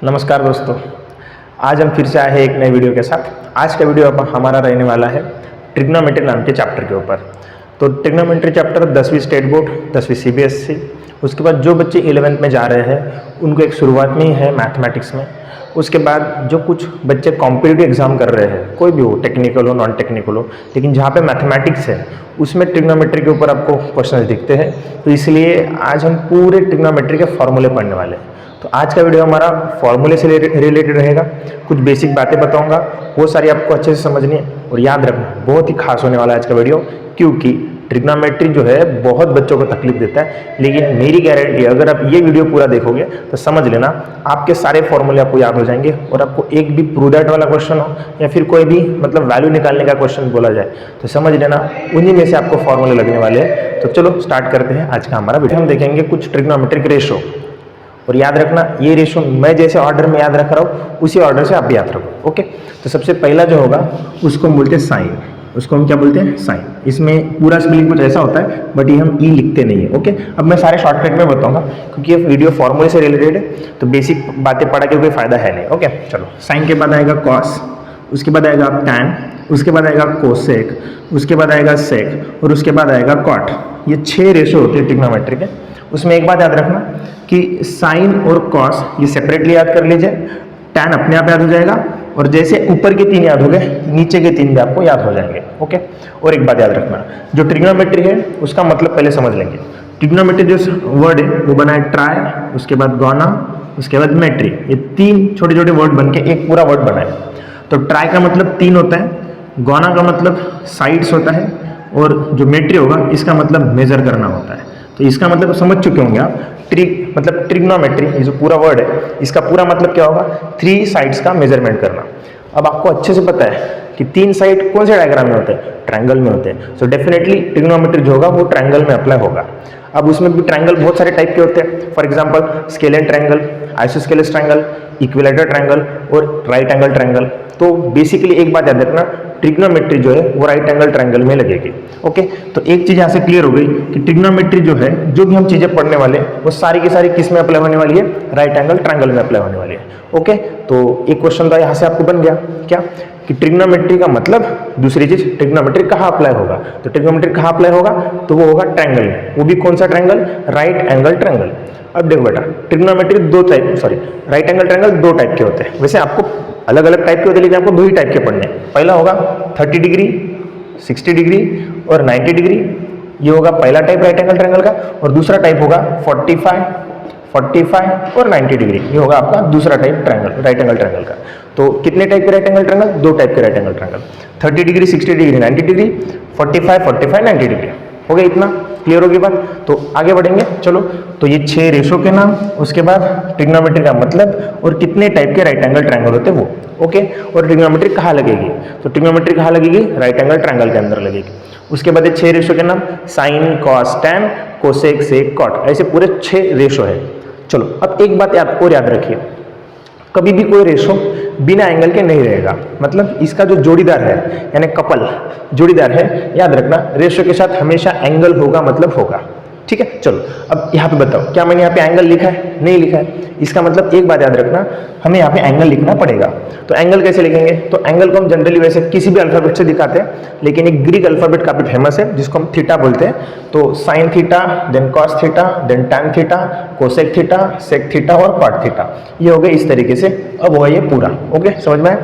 नमस्कार दोस्तों, आज हम फिर से आए हैं एक नए वीडियो के साथ। आज का वीडियो हमारा रहने वाला है ट्रिग्नोमेट्री नाम के चैप्टर के ऊपर। तो ट्रिग्नोमेट्री चैप्टर 10वीं स्टेट बोर्ड, 10वीं CBSE, उसके बाद जो बच्चे 11th में जा रहे हैं उनको एक शुरुआत में ही है मैथमेटिक्स में। उसके बाद जो कुछ बच्चे कॉम्पिटिटिव एग्जाम कर रहे हैं, कोई भी हो, टेक्निकल हो, नॉन टेक्निकल हो, लेकिन जहाँ पे मैथमेटिक्स है उसमें ट्रिग्नोमेट्री के ऊपर आपको क्वेश्चन दिखते हैं। तो इसलिए आज हम पूरे ट्रिग्नोमेट्री के फॉर्मूले पढ़ने वाले हैं। तो आज का वीडियो हमारा फॉर्मूले से रिलेटेड रहेगा। कुछ बेसिक बातें बताऊंगा, वो सारी आपको अच्छे से समझनी है और याद रखना। बहुत ही खास होने वाला है आज का वीडियो, क्योंकि ट्रिग्नोमेट्री जो है बहुत बच्चों को तकलीफ देता है, लेकिन मेरी गारंटी है अगर आप ये वीडियो पूरा देखोगे तो समझ लेना आपके सारे फॉर्मूले आपको याद हो जाएंगे और आपको एक भी प्रूव दैट वाला क्वेश्चन हो या फिर कोई भी मतलब वैल्यू निकालने का क्वेश्चन बोला जाए तो समझ लेना उन्हीं में से आपको फॉर्मूले लगने वाले हैं। तो चलो स्टार्ट करते हैं आज का हमारा वीडियो। हम देखेंगे कुछ ट्रिग्नोमेट्रिक रेशो, और याद रखना ये रेशो मैं जैसे ऑर्डर में याद रख रहा हूँ उसी ऑर्डर से आप भी याद रखो। ओके, तो सबसे पहला जो होगा उसको हम बोलते हैं साइन। उसको हम क्या बोलते हैं? साइन। इसमें पूरा स्पेलिंग कुछ ऐसा होता है बट ये हम ई लिखते नहीं है। ओके, अब मैं सारे शॉर्टकट में बताऊंगा क्योंकि ये वीडियो फॉर्मूले से रिलेटेड है, तो बेसिक बातें पढ़ा के कोई फायदा है नहीं। ओके चलो, साइन के बाद आएगा कॉस, उसके बाद आएगा टैन, उसके बाद आएगा कोसेक, उसके बाद आएगा सेक और उसके बाद आएगा कॉट। ये 6 रेशो होते हैं ट्रिग्नोमेट्री के। उसमें एक बात याद रखना कि साइन और कॉस ये सेपरेटली याद कर लीजिए, टैन अपने आप याद हो जाएगा और जैसे ऊपर के 3 याद हो गए नीचे के 3 भी आपको याद हो जाएंगे। ओके, और एक बात याद रखना, जो ट्रिग्नोमेट्री है उसका मतलब पहले समझ लेंगे। ट्रिग्नोमेट्री जो वर्ड है वो बना है ट्राई, उसके बाद गॉना, उसके बाद मेट्री। ये 3 छोटे छोटे वर्ड बन के एक पूरा वर्ड बना है। तो ट्राई का मतलब 3 होता है, गॉना का मतलब साइड्स होता है और जो मेट्री होगा इसका मतलब मेजर करना होता है। तो इसका मतलब समझ चुके होंगे आप। मतलब ट्रिग्नोमेट्री ये जो पूरा वर्ड है इसका पूरा मतलब क्या होगा? 3 साइड्स का मेजरमेंट करना। अब आपको अच्छे से पता है कि 3 साइड कौन से डायग्राम में होते हैं? ट्रायंगल में होते हैं। सो डेफिनेटली ट्रिग्नोमेट्री जो होगा वो ट्रायंगल में अप्लाई होगा। अब उसमें भी ट्रायंगल बहुत सारे टाइप के होते हैं। For example scalene triangle, isosceles triangle, equilateral triangle और राइट एंगल ट्रायंगल। तो बेसिकली एक बात याद रखना, ट्रिग्नोमेट्री जो है वो राइट एंगल ट्रायंगल में लगेगी। ओके, तो एक चीज यहाँ से क्लियर हो गई कि ट्रिग्नोमेट्री जो है, जो भी हम चीजें पढ़ने वाले हैं वो सारी की सारी किस में अप्लाई होने वाली है? राइट एंगल ट्रायंगल में अप्लाई होने वाली है। ओके, तो एक क्वेश्चन तो यहाँ से आपको बन गया क्या कि ट्रिग्नोमेट्री का मतलब, दूसरी चीज ट्रिग्नोमेट्री कहाँ अप्लाई होगा? तो ट्रिग्नोमेट्री कहाँ अप्लाई होगा? तो वो होगा ट्रायंगल में। वो भी कौन सा ट्रायंगल? Right angle triangle. अब देखो बेटा, trigonometry right angle triangle 2 type के होते हैं। वैसे आपको अलग अलग टाइप के होते हैं लेकिन आपको 2 ही टाइप के पढ़ने हैं। पहला होगा 30 डिग्री, 60 डिग्री और 90 डिग्री। ये होगा पहला टाइप राइट एंगल ट्रायंगल का। और दूसरा टाइप होगा 45 और 90 डिग्री। ये होगा आपका दूसरा type triangle right angle triangle का। तो कितने टाइप के राइट एंगल ट्रायंगल? 2 टाइप के right angle triangle, 30 degree, 60 degree, 90 degree, 45 90 degree. हो गया? इतना क्लियर होगी बात? तो आगे बढ़ेंगे। चलो, तो ये 6 रेशो के नाम, उसके बाद ट्रिग्नोमेट्री का मतलब और कितने टाइप के राइट एंगल ट्रायंगल होते हैं वो। ओके, और ट्रिग्नोमेट्री कहाँ लगेगी? तो ट्रिग्नोमेट्री कहाँ लगेगी? राइट एंगल ट्रायंगल के अंदर लगेगी। उसके बाद 6 रेशो के नाम, sign, cos, tan, cosec, sec, cot. ऐसे पूरे 6 रेशो है। चलो, अब एक बात और याद रखिए, कभी भी कोई रेशो बिना एंगल के नहीं रहेगा। मतलब इसका जो जोड़ीदार है यानी कपल जोड़ीदार है, याद रखना रेशो के साथ हमेशा एंगल होगा, मतलब होगा। ठीक है, चलो अब यहाँ पे बताओ, क्या मैंने यहाँ पे एंगल लिखा है? नहीं लिखा है। इसका मतलब एक बात याद रखना, हमें यहाँ पे एंगल लिखना पड़ेगा। तो एंगल कैसे लिखेंगे? तो एंगल को हम जनरली वैसे किसी भी अल्फाबेट से दिखाते हैं, लेकिन एक ग्रीक अल्फाबेट काफी फेमस है जिसको हम थीटा बोलते हैं। तो sine theta, then cos theta, then tan theta, cosec theta, sec theta और कॉट थीटा। ये हो गए इस तरीके से। अब हुआ ये पूरा। ओके, समझ में?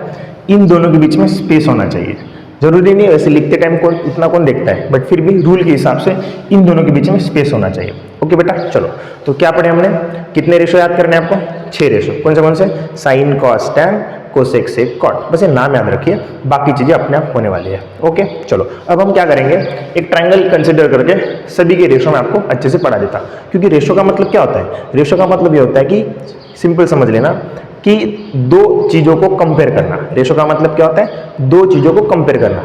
इन दोनों के बीच में स्पेस होना चाहिए। जरूरी नहीं वैसे लिखते टाइम इतना कौन देखता है, बट फिर भी रूल के हिसाब से इन दोनों के बीच में स्पेस होना चाहिए। ओके बेटा, चलो तो क्या पढ़े हमने? कितने रेशो याद करने हैं आपको? 6 रेशो। कौन से? Sign, cos, tan, cosec, sec, cot. बस ये नाम याद रखिए, बाकी चीजें अपने आप होने वाली है। ओके चलो, अब हम क्या करेंगे, एक ट्रायंगल कंसिडर करके सभी के रेशो में आपको अच्छे से पढ़ा देता। क्योंकि रेशो का मतलब क्या होता है? रेशो का मतलब ये होता है कि सिंपल समझ लेना कि 2 चीजों को कंपेयर करना। रेशो का मतलब क्या होता है? 2 चीजों को कंपेयर करना।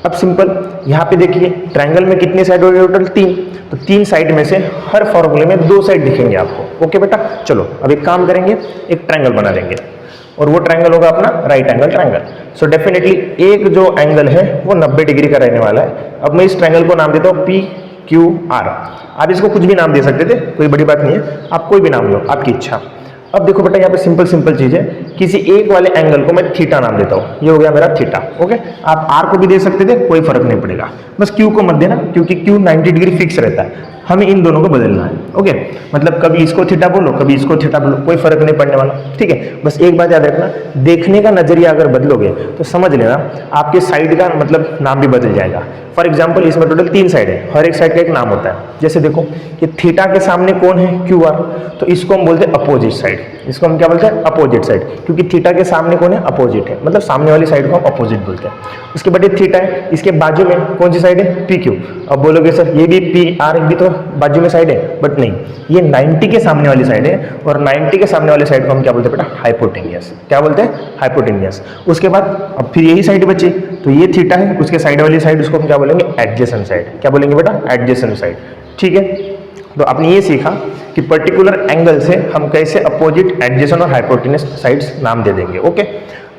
अब सिंपल यहाँ पे देखिए, ट्रायंगल में कितनी साइड हो गई टोटल? 3। तो 3 साइड में से हर फॉर्मूले में 2 साइड दिखेंगे आपको। ओके बेटा, चलो अब एक काम करेंगे, एक ट्रायंगल बना देंगे और वो ट्रायंगल होगा अपना right angle triangle. So definitely एक जो एंगल है वो 90 डिग्री का रहने वाला है। अब मैं इस ट्रायंगल को नाम देता हूँ PQR। आप इसको कुछ भी नाम दे सकते थे, कोई बड़ी बात नहीं है, आप कोई भी नाम लो, आपकी इच्छा। अब देखो बेटा यहाँ पे सिंपल चीज है, किसी एक वाले एंगल को मैं थीटा नाम देता हूँ, ये हो गया मेरा थीटा। ओके, आप आर को भी दे सकते थे, कोई फर्क नहीं पड़ेगा, बस क्यू को मत देना क्योंकि क्यू 90 डिग्री फिक्स रहता है, हमें इन दोनों को बदलना है। ओके, मतलब कभी इसको थीटा बोलो कभी इसको थीटा बोलो, कोई फर्क नहीं पड़ने वाला। ठीक है, बस एक बात याद रखना, देखने का नजरिया अगर बदलोगे तो समझ लेना आपके साइड का मतलब नाम भी बदल जाएगा। फॉर एग्जाम्पल इसमें टोटल 3 साइड है, हर एक साइड का एक नाम होता है। जैसे देखो कि थीटा के सामने कौन है, क्यू आर, तो इसको हम बोलते हैं अपोजिट साइड, इसको हम क्या बोलते हैं अपोजिट साइड, क्योंकि थीटा के सामने कौन है, अपोजिट है, मतलब सामने वाली साइड को हम अपोजिट बोलते हैं। उसके बाद ये थीटा है, इसके बाजू में कौन सी साइड है, पी क्यू। अब बोलोगे सर ये भी पी आर भी तो बाजू में साइड है, बट नहीं, ये 90 के सामने वाली साइड है, और 90 के सामने वाले साइड को हम क्या बोलते हैं बेटा, हाइपोटेनियस। क्या बोलते हैं, हाइपोटेनियस। उसके बाद अब फिर यही साइड बची, तो ये थीटा है, उसके साइड वाली साइड उसको हम क्या बोलेंगे, एडजेसेंट साइड। क्या बोलेंगे बेटा, एडजेसेंट साइड। ठीक है, तो आपने ये सीखा कि पर्टिकुलर एंगल से हम कैसे अपोजिट, एडजेसेंट और हाइपोटेनस साइड्स नाम दे देंगे। ओके,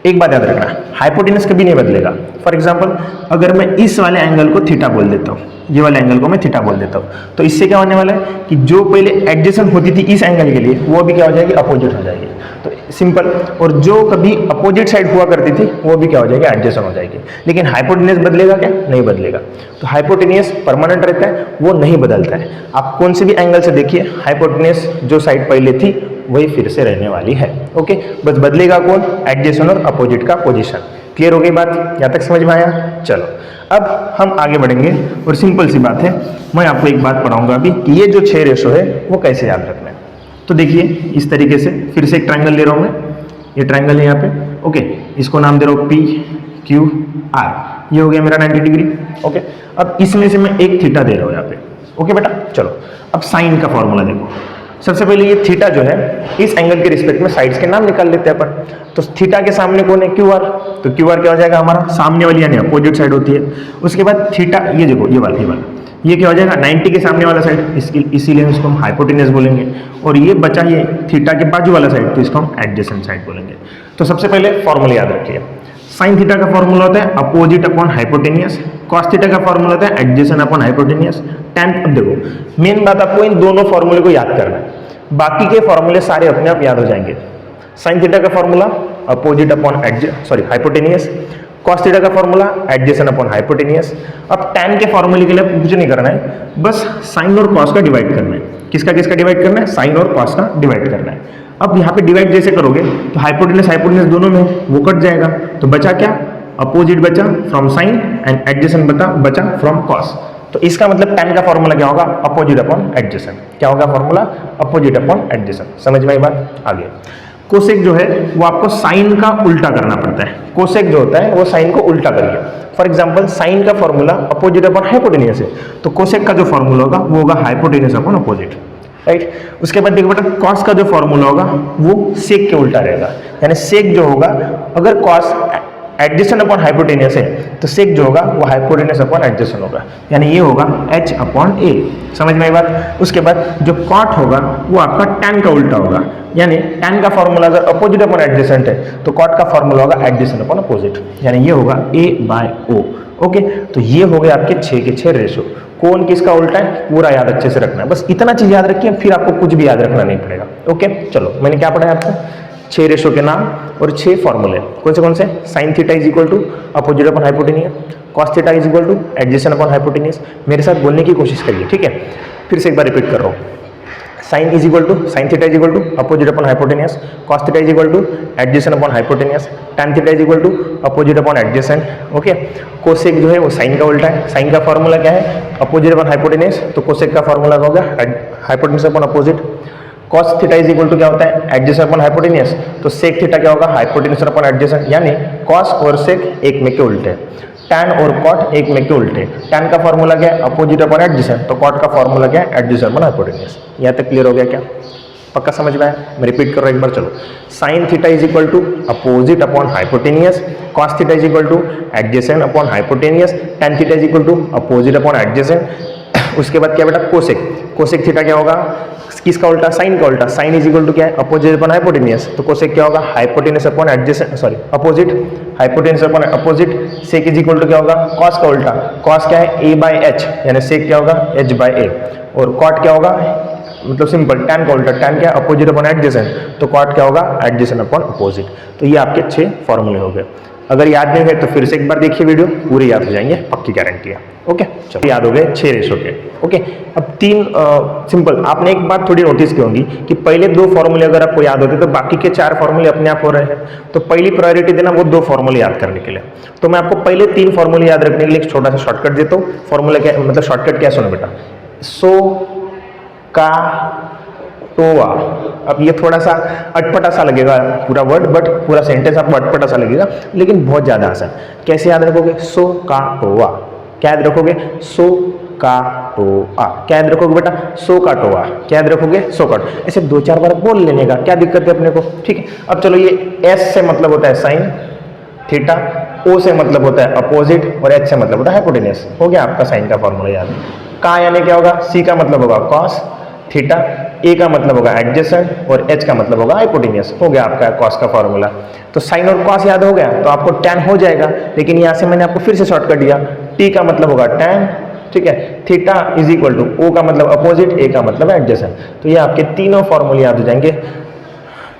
एक बात याद रखना, हाइपोटेनस कभी नहीं बदलेगा। फॉर एग्जांपल अगर मैं इस वाले एंगल को थीटा बोल देता हूँ, ये वाले एंगल को मैं थीटा बोल देता हूँ, तो इससे क्या होने वाला है कि जो पहले एडजेसेंट होती थी इस एंगल के लिए, वो भी क्या हो जाएगी, अपोजिट हो जाएगी। तो सिंपल, और जो कभी अपोजिट साइड हुआ करती थी वो भी क्या हो जाएगी, एडजेसेंट हो जाएगी। लेकिन हाइपोटेनस बदलेगा क्या, नहीं बदलेगा। तो हाइपोटेनस परमानेंट रहता है, वो नहीं बदलता है। आप कौन से भी एंगल से देखिए, हाइपोटेनस जो साइड पहले थी वही फिर से रहने वाली है। ओके, बस बदलेगा कौन, एडजेसेंट और अपोजिट का पोजीशन। क्लियर हो गई बात, यहाँ तक समझ में आया। चलो अब हम आगे बढ़ेंगे, और सिंपल सी बात है, मैं आपको एक बात पढ़ाऊंगा अभी कि ये जो 6 रेशो है वो कैसे याद रखना है। तो देखिए इस तरीके से, फिर से एक ट्रायंगल ले रहा हूं मैं, ये ट्रायंगल है यहाँ पे। ओके, इसको नाम दे रहा हूँ पी क्यू आर, ये हो गया मेरा 90 डिग्री। ओके, अब इसमें से मैं एक थीटा दे रहा हूँ यहाँ पे। ओके बेटा, चलो अब साइन का फॉर्मूला देखो। सबसे पहले ये थीटा जो है, इस एंगल के रिस्पेक्ट में साइड्स के नाम निकाल लेते हैं अपन। तो थीटा के सामने कौन है, क्यू आर, तो क्यू आर क्या हो जाएगा हमारा, सामने वाली यानी अपोजिट साइड होती है। उसके बाद थीटा, ये देखो ये वाला ये क्या हो जाएगा, 90 के सामने वाला साइड, इसीलिए इसको हम हाइपोटेनस बोलेंगे। और ये बचा ये थीटा के बाजू वाला साइड, तो इसको हम एडजेसेंट साइड बोलेंगे। तो सबसे पहले फॉर्मूला याद रखिए, साइन थीटा का फॉर्मूला होता है opposite upon hypotenuse, cos theta का फॉर्मूला होता है एडजेसेंट अपॉन हाइपोटेनियस, tan। अब देखो मेन बात आपको इन दोनों फॉर्मूले को याद करना है, बाकी के फॉर्मूले सारे अपने आप याद हो जाएंगे। साइन थीटा का formula opposite upon hypotenuse, cos theta का फॉर्मूला एडजेसेंट अपॉन हाइपोटेनियस। अब tan के फॉर्मूले के लिए कुछ नहीं करना है, बस साइन और कॉस का डिवाइड करना है। किसका किसका डिवाइड करना है, साइन और कॉस का डिवाइड करना है। अब यहाँ पे डिवाइड जैसे करोगे तो हाइपोटेनस दोनों में वो कट जाएगा, तो बचा क्या, अपोजिट बचा फ्रॉम साइन एंड एडजेसेंट बचा फ्रॉम कॉस। तो इसका मतलब tan का फॉर्मूला क्या होगा, अपोजिट अपॉन एडजेसेंट। क्या होगा फॉर्मूला, अपोजिट अपॉन एडजेसेंट। समझ में आई बात। आगे कोसेक जो है वो आपको साइन का उल्टा करना पड़ता है। कोसेक जो होता है वो साइन को उल्टा करिए। फॉर एग्जांपल साइन का फॉर्मूला अपोजिट अपॉन हाइपोटेनियस है, तो कोसेक का जो फॉर्मूला होगा वो होगा हाइपोटेनियस अपॉन अपोजिट, राइट। उसके बाद देखो बेटा कॉस का जो फॉर्मूला होगा वो सेक के उल्टा रहेगा, यानी सेक जो होगा, अगर कॉस एडजेसेंट अपॉन हाइपोटेनियस है तो सेक जो होगा वो हाइपोटेनियस अपॉन एडजेसेंट होगा, यानी ये होगा h अपॉन a। समझ में आई बात। उसके बाद जो कॉट होगा वो आपका tan का उल्टा होगा, यानी tan का फॉर्मूला अगर अपोजिट अपॉन एडजेसेंट है तो कॉट का फॉर्मूला होगा एडजेसेंट अपॉन अपोजिट, यानी ये होगा a/o। ओके, तो ये हो गए आपके 6 के 6 रेशो। कौन किसका उल्टा है पूरा याद अच्छे से रखना है, बस इतना चीज याद रखिए, फिर आपको कुछ भी याद रखना नहीं पड़ेगा। ओके, चलो मैंने क्या पढ़ा है आपको, 6 रेशो के नाम और 6 फॉर्मूले। कौन से sine theta is equal to opposite upon hypotenuse, cos theta is equal to adjacent upon hypotenuse. मेरे साथ बोलने की कोशिश करिए, ठीक है। फिर से एक बार रिपीट कर रहा हूँ, sine theta is equal to opposite upon hypotenuse, cos theta is equal to adjacent upon hypotenuse, tan theta is equal to opposite upon adjacent. Okay, cosec जो है वो साइन का उल्टा है। साइन का फॉर्मूला क्या है, अपोजिट अपॉन हाइपोटेनियस, तो कोसेक का फॉर्मूला होगा hypotenuse upon opposite. Cos theta is equal to क्या होता है, एडजेसेंट अपॉन हाइपोटेनियस, तो सेक थीटा क्या होगा, हाइपोटेनियस अपॉन एडजेसेंट, यानी कॉस और सेक एक में के उल्टे, tan और कॉट एक में के उल्टे। tan का फॉर्मूला क्या है, अपोजिट अपॉन एडजेसेंट, तो कॉट का फॉर्मूला क्या है, एडजेसेंट अपॉन हाइपोटेनियस। यहाँ तक क्लियर हो गया क्या, पक्का समझ में आया। मैं रिपीट कर रहा हूँ एक बार, चलो। Sine theta is equal to opposite upon hypotenuse, cos theta is equal to adjacent upon hypotenuse, tan theta is equal to opposite upon adjacent. उसके बाद क्या बेटा, कोसेक थीटा क्या होगा, किसका उल्टा, साइन का उल्टा। साइन इज इक्वल टू क्या है, अपोजिट अपॉन हाइपोटेनियस, तो कोसेक क्या होगा, hypotenuse upon adjacent, opposite, hypotenuse upon opposite. Sec is equal to क्या होगा, कॉस का उल्टा। कॉस क्या है, a/h, यानी सेक क्या होगा, h/a। और कॉट क्या होगा, मतलब सिंपल, tan का उल्टा, tan क्या अपोजिट अपॉन एडजेसेंट, तो कॉट क्या होगा एडजेसेंट अपॉन अपोजिट। तो ये आपके 6 फॉर्मूले हो गए। अगर याद नहीं है तो फिर से एक बार देखिए वीडियो, पूरे याद हो जाएंगे, पक्की गारंटी है। ओके, चलो याद हो गए 6 रेशो के। ओके, अब 3 सिंपल, आपने एक बात थोड़ी नोटिस की होगी कि पहले 2 फॉर्मूले अगर आपको याद होते तो बाकी के 4 फॉर्मूले अपने आप हो रहे हैं। तो पहली प्रायोरिटी देना वो 2 फॉर्मूले याद करने के लिए। तो मैं आपको पहले 3 फॉर्मूले याद रखने के लिए एक छोटा सा शॉर्टकट देता हूँ। फॉर्मूला क्या मतलब शॉर्टकट क्या, सुनो बेटा, सो का टोआ। अब ये थोड़ा सा अटपटा सा लगेगा पूरा वर्ड, बट पूरा सेंटेंस आपको अटपटा सा लगेगा, लेकिन बहुत ज़्यादा आसान। कैसे याद रखोगे? सो का टोआ। क्या याद रखोगे? सो का टोआ। क्या याद रखोगे बेटा? सो का टोआ। क्या याद रखोगे? सो का। ऐसे 2-4 बार बोल लेने का, क्या दिक्कत है अपने को? ठीक है, अब चलो, ये एस से मतलब होता है साइन थीटा, ओ से मतलब होता है अपोजिट, और एच से मतलब होता है हाइपोटेन्यूस। हो गया आपका साइन का फॉर्मूला याद। का यानी क्या होगा? सी का मतलब होगा कॉस थीटा, ए का मतलब होगा एडजेसेंट, और एच का मतलब होगा हाइपोटेन्यूस। हो गया आपका कॉस का फॉर्मूला। तो साइन और कॉस याद हो गया तो आपको टैन हो जाएगा, लेकिन यहाँ से मैंने आपको फिर से शॉर्टकट दिया। टी का मतलब होगा टैन, ठीक है, theta is equal to O का मतलब अपोजिट, ए का मतलब एडजेसेंट। तो ये आपके तीनों फॉर्मूले याद हो जाएंगे।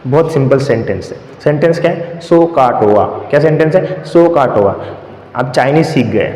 बहुत सिंपल सेंटेंस है। सेंटेंस क्या है? सो काटोआ। क्या सेंटेंस है? सो काटोआ। आप चाइनीज सीख गए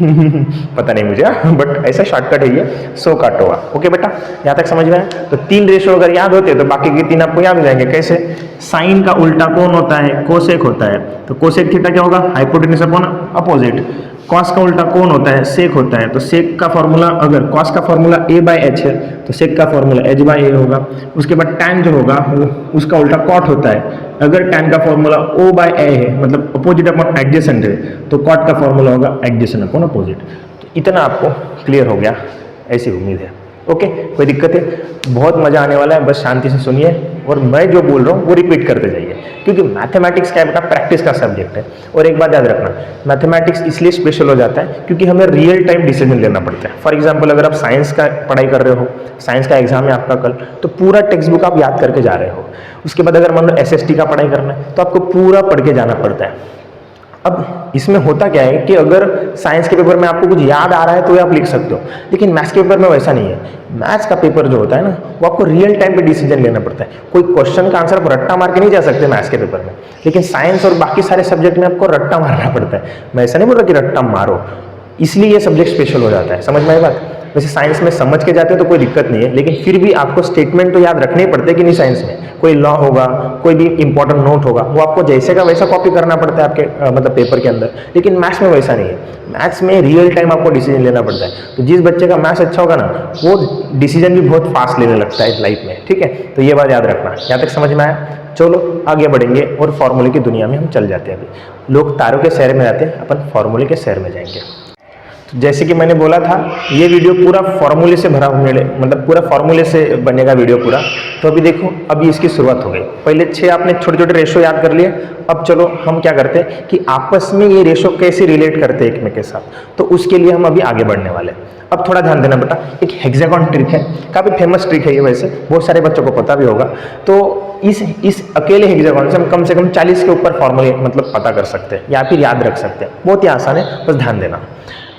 पता नहीं मुझे, बट ऐसा शॉर्टकट है ये, सो काटोआ। ओके बेटा, यहाँ तक समझ में आया? तो 3 रेशो अगर याद होते तो बाकी के 3 आपको याद हो जाएंगे। कैसे? साइन का उल्टा कौन होता है? कोसेक होता है। तो कोसेक थीटा क्या होगा? Hypotenuse upon opposite. कॉस का उल्टा कौन होता है? सेक होता है। तो सेक का फॉर्मूला, अगर कॉस का फॉर्मूला a बाई एच है तो सेक का फॉर्मूला h बाई ए होगा। उसके बाद टैन जो होगा वो उसका उल्टा कॉट होता है। अगर टैन का फॉर्मूला o बाई ए है मतलब अपोजिट अपॉन एडजेसेंट है, तो कॉट का फॉर्मूला होगा एडजेसेंट अपॉन अपोजिट। तो इतना आपको क्लियर हो गया, ऐसी उम्मीद है। ओके, कोई दिक्कत है? बहुत मजा आने वाला है, बस शांति से सुनिए और मैं जो बोल रहा हूँ वो रिपीट करते जाइए, क्योंकि मैथमेटिक्स क्या बेटा प्रैक्टिस का सब्जेक्ट है। और एक बात याद रखना, मैथमेटिक्स इसलिए स्पेशल हो जाता है क्योंकि हमें रियल टाइम डिसीजन लेना पड़ता है। फॉर एग्जाम्पल, अगर आप साइंस का पढ़ाई कर रहे हो, साइंस का एग्जाम है आपका कल, तो पूरा टेक्स्ट बुक आप याद करके जा रहे हो। उसके बाद अगर मान लो SST का पढ़ाई करना है तो आपको पूरा पढ़ के जाना पड़ता है। अब इसमें होता क्या है कि अगर साइंस के पेपर में आपको कुछ याद आ रहा है तो आप लिख सकते हो, लेकिन मैथ्स के पेपर में वैसा नहीं है। मैथ्स का पेपर जो होता है ना, वो आपको रियल टाइम पे डिसीजन लेना पड़ता है। कोई क्वेश्चन का आंसर रट्टा मार के नहीं जा सकते मैथ्स के पेपर में, लेकिन साइंस और बाकी सारे सब्जेक्ट में आपको रट्टा मारना पड़ता है। मैं ऐसा नहीं बोल रहा कि रट्टा मारो, इसलिए ये सब्जेक्ट स्पेशल हो जाता है। समझ में आई बात? वैसे साइंस में समझ के जाते हो तो कोई दिक्कत नहीं है, लेकिन फिर भी आपको स्टेटमेंट तो याद रखने ही पड़ते हैं कि नहीं। साइंस में कोई लॉ होगा, कोई भी इंपॉर्टेंट नोट होगा, वो आपको जैसे का वैसा कॉपी करना पड़ता है आपके मतलब पेपर के अंदर। लेकिन मैथ्स में वैसा नहीं है, मैथ्स में रियल टाइम आपको डिसीजन लेना पड़ता है। तो जिस बच्चे का मैथ्स अच्छा होगा ना, वो डिसीजन भी बहुत फास्ट लेने लगता है लाइफ में। ठीक है, तो ये बात याद रखना। यहाँ तक समझ में आया? चलो आगे बढ़ेंगे और फॉर्मूले की दुनिया में हम चल जाते हैं। अभी लोग तारों के शहर में जाते हैं, अपन फॉर्मूले के शहर में जाएंगे। तो जैसे कि मैंने बोला था, ये वीडियो पूरा फॉर्मूले से भरा हुआ, मतलब पूरा फॉर्मूले से बनेगा वीडियो पूरा। तो अभी देखो, अभी इसकी शुरुआत हो गई। पहले 6 आपने छोटे छोटे रेशो याद कर लिए। अब चलो हम क्या करते हैं कि आपस में ये रेशो कैसे रिलेट करते हैं एक में के साथ, तो उसके लिए हम अभी आगे बढ़ने वाले हैं। अब थोड़ा ध्यान देना बेटा, एक हेक्सागोन ट्रिक है, काफ़ी फेमस ट्रिक है ये, वैसे बहुत सारे बच्चों को पता भी होगा। तो इस अकेले हेक्सागोन से हम कम 40 के ऊपर फॉर्मूले मतलब पता कर सकते हैं या फिर याद रख सकते हैं। बहुत ही आसान है, बस ध्यान देना।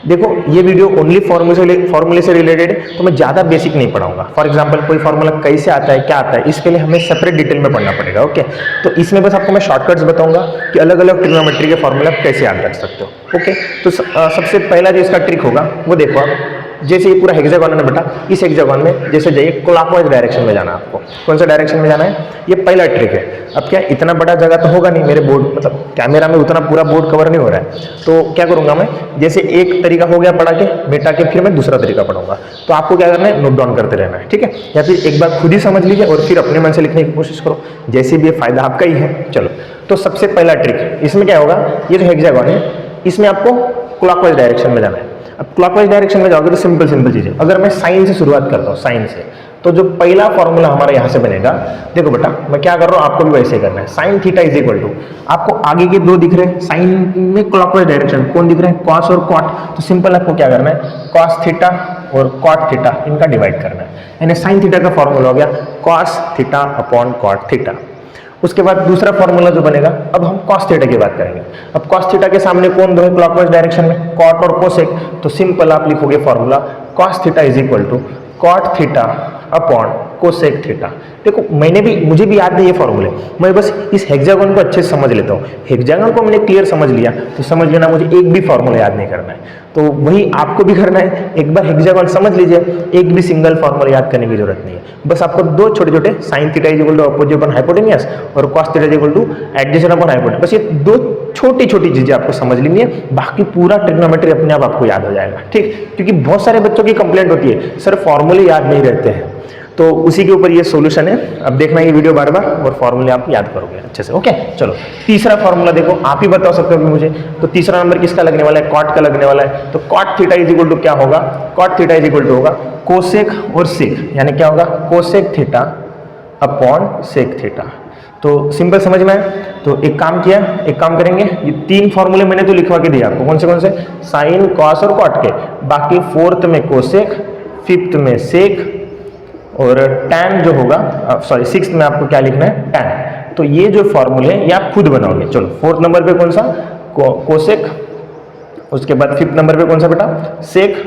देखो, ये वीडियो ओनली फॉर्मूले से रिलेटेड है, तो मैं ज़्यादा बेसिक नहीं पढ़ाऊंगा। फॉर एग्जांपल, कोई फॉर्मूला कैसे आता है, क्या आता है, इसके लिए हमें सेपरेट डिटेल में पढ़ना पड़ेगा। ओके, तो इसमें बस आपको मैं शॉर्टकट्स बताऊंगा कि अलग अलग ट्रिग्नोमेट्री के फॉर्मूला कैसे याद रख सकते हो। ओके, तो सबसे पहला जो इसका ट्रिक होगा वो देखो आप। जैसे ये पूरा हेक्सागोन है बेटा, इस हेक्सागोन में जैसे जाइए क्लॉकवाइज डायरेक्शन में जाना है आपको। कौन सा डायरेक्शन में जाना है? ये पहला ट्रिक है। अब क्या इतना बड़ा जगह तो होगा नहीं मेरे बोर्ड, मतलब कैमरा में उतना पूरा बोर्ड कवर नहीं हो रहा है, तो क्या करूंगा मैं, जैसे एक तरीका हो गया पढ़ा के मिटा के, फिर मैं दूसरा तरीका पढ़ूंगा। तो आपको क्या करना है, नोट डाउन करते रहना है। ठीक है, या फिर एक बार खुद ही समझ लीजिए और फिर अपने मन से लिखने की कोशिश करो, जैसे भी ये फायदा आपका ही है। चलो, तो सबसे पहला ट्रिक इसमें क्या होगा, ये जो हेक्सागोन है इसमें आपको क्लॉकवाइज डायरेक्शन में जाना है। अब क्लॉकवाइज डायरेक्शन में जाओगे तो सिंपल चीजें, अगर मैं साइन से शुरुआत करता हूँ, साइन से, तो जो पहला फॉर्मूला हमारा यहाँ से बनेगा, देखो बेटा मैं क्या कर रहा हूँ, आपको भी वैसे ही करना है। Sine theta is equal to, आपको आगे के 2 दिख रहे हैं साइन में क्लॉकवाइज डायरेक्शन, कौन दिख रहे हैं, कॉस और कॉट। तो सिंपल आपको क्या करना है, कॉस थीटा और कॉट थीटा इनका डिवाइड करना है, यानी साइन थीटा का फॉर्मूला हो गया cos theta upon cot theta. उसके बाद दूसरा फॉर्मूला जो बनेगा, अब हम कॉस थीटा की बात करेंगे। अब कॉस थीटा के सामने कौन दो है क्लॉकवाइज डायरेक्शन में, कॉट और कोसेक। तो सिंपल आप लिखोगे formula cos theta is equal to cot theta upon cosec theta. देखो मुझे भी याद नहीं ये फॉर्मूले, मैं बस इस हेक्सागोन को अच्छे से समझ लेता हूँ। हेक्सागोन को मैंने क्लियर समझ लिया तो समझ लेना मुझे एक भी फॉर्मूला याद नहीं करना है। तो वही आपको भी करना है, एक बार हेक्सागोन समझ लीजिए, एक भी सिंगल फॉर्मूला याद करने की जरूरत नहीं है। बस आपको दो छोटे छोटे sine theta is equal to opposite upon hypotenuse और cos theta is equal to adjacent upon hypotenuse, बस ये दो छोटी छोटी चीजें आपको समझ लेनी है, बाकी पूरा ट्रिग्नोमेट्री अपने आप आपको याद हो जाएगा। ठीक, क्योंकि बहुत सारे बच्चों की कंप्लेंट होती है सर फॉर्मूले याद नहीं रहते हैं, तो उसी के ऊपर ये सॉल्यूशन है। अब देखना ये वीडियो बार बार और फॉर्मूले आप याद करोगे अच्छे से। ओके चलो, तीसरा फॉर्मूला देखो, आप ही बता सकते हो मुझे। तो तीसरा नंबर किसका लगने वाला है? कॉट का लगने वाला है। तो cot theta is equal to क्या होगा? Cot theta is equal to होगा कोसेक और सेक, यानी क्या होगा? Cosec theta upon sec theta. तो सिंपल समझ में आए? तो एक काम करेंगे, ये तीन फॉर्मूले मैंने तो लिखवा के दिया आपको, कौन से? साइन, कॉस और कॉट के। बाकी फोर्थ में कोसेक, फिफ्थ में सेक और टैन जो होगा, सॉरी सिक्स्थ में आपको क्या लिखना है? टैन। तो ये जो फॉर्मूले हैं ये आप खुद बनाओगे। चलो, फोर्थ नंबर पे कौन सा? कोसेक, उसके बाद फिफ्थ नंबर पे कौन सा बेटा? सेक,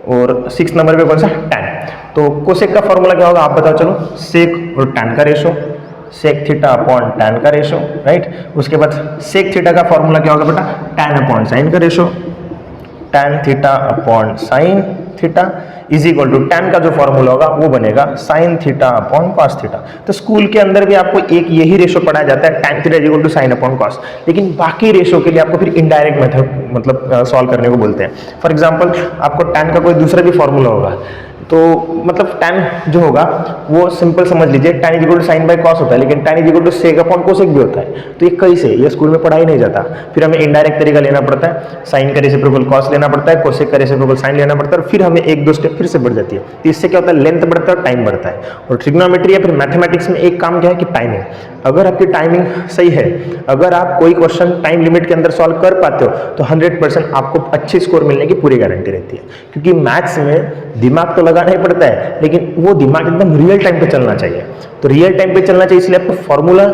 और सिक्स्थ नंबर पे कौन सा? टैन। तो कोसेक का फॉर्मूला क्या होगा आप बताओ? चलो, सेक और टैन का ratio, sec theta upon tan का रेशो, राइट। उसके बाद सेक थीटा का फॉर्मूला क्या होगा बेटा? टैन अपॉन साइन का ratio, tan theta upon sine theta is equal to tan का जो फॉर्मूला होगा वो बनेगा sine theta upon cos theta. तो स्कूल के अंदर भी आपको एक यही रेशो पढ़ाया जाता है, tan theta is equal to sine upon cos, लेकिन बाकी रेशो के लिए आपको फिर इनडायरेक्ट मेथड मतलब सॉल्व करने को बोलते हैं। फॉर एग्जांपल आपको टैन का कोई दूसरा भी फॉर्मूला होगा, तो मतलब टैन जो होगा वो सिंपल समझ लीजिए, tan is equal to sine by cos होता है, लेकिन tan is equal to sec upon cosec भी होता है। तो ये कैसे? ये स्कूल में पढ़ाई नहीं जाता, फिर हमें इनडायरेक्ट तरीका लेना पड़ता है, साइन का रेसिप्रोकल कॉस लेना पड़ता है, कोसेक का रेसिप्रोकल साइन लेना पड़ता है, और फिर हमें एक दो स्टेप फिर से बढ़ जाती है। तो इससे क्या होता है? लेंथ बढ़ता है और टाइम बढ़ता है। और ट्रिग्नोमेट्री या फिर मैथमेटिक्स में एक काम क्या है कि टाइमिंग। अगर आपकी टाइमिंग सही है, अगर आप कोई क्वेश्चन टाइम लिमिट के अंदर सॉल्व कर पाते हो, तो 100% आपको अच्छे स्कोर मिलने की पूरी गारंटी रहती है। क्योंकि मैथ्स में दिमाग तो लगाना ही पड़ता है, लेकिन वो दिमाग एकदम रियल टाइम पे चलना चाहिए। तो रियल टाइम पे चलना चाहिए, इसलिए आपको फॉर्मूला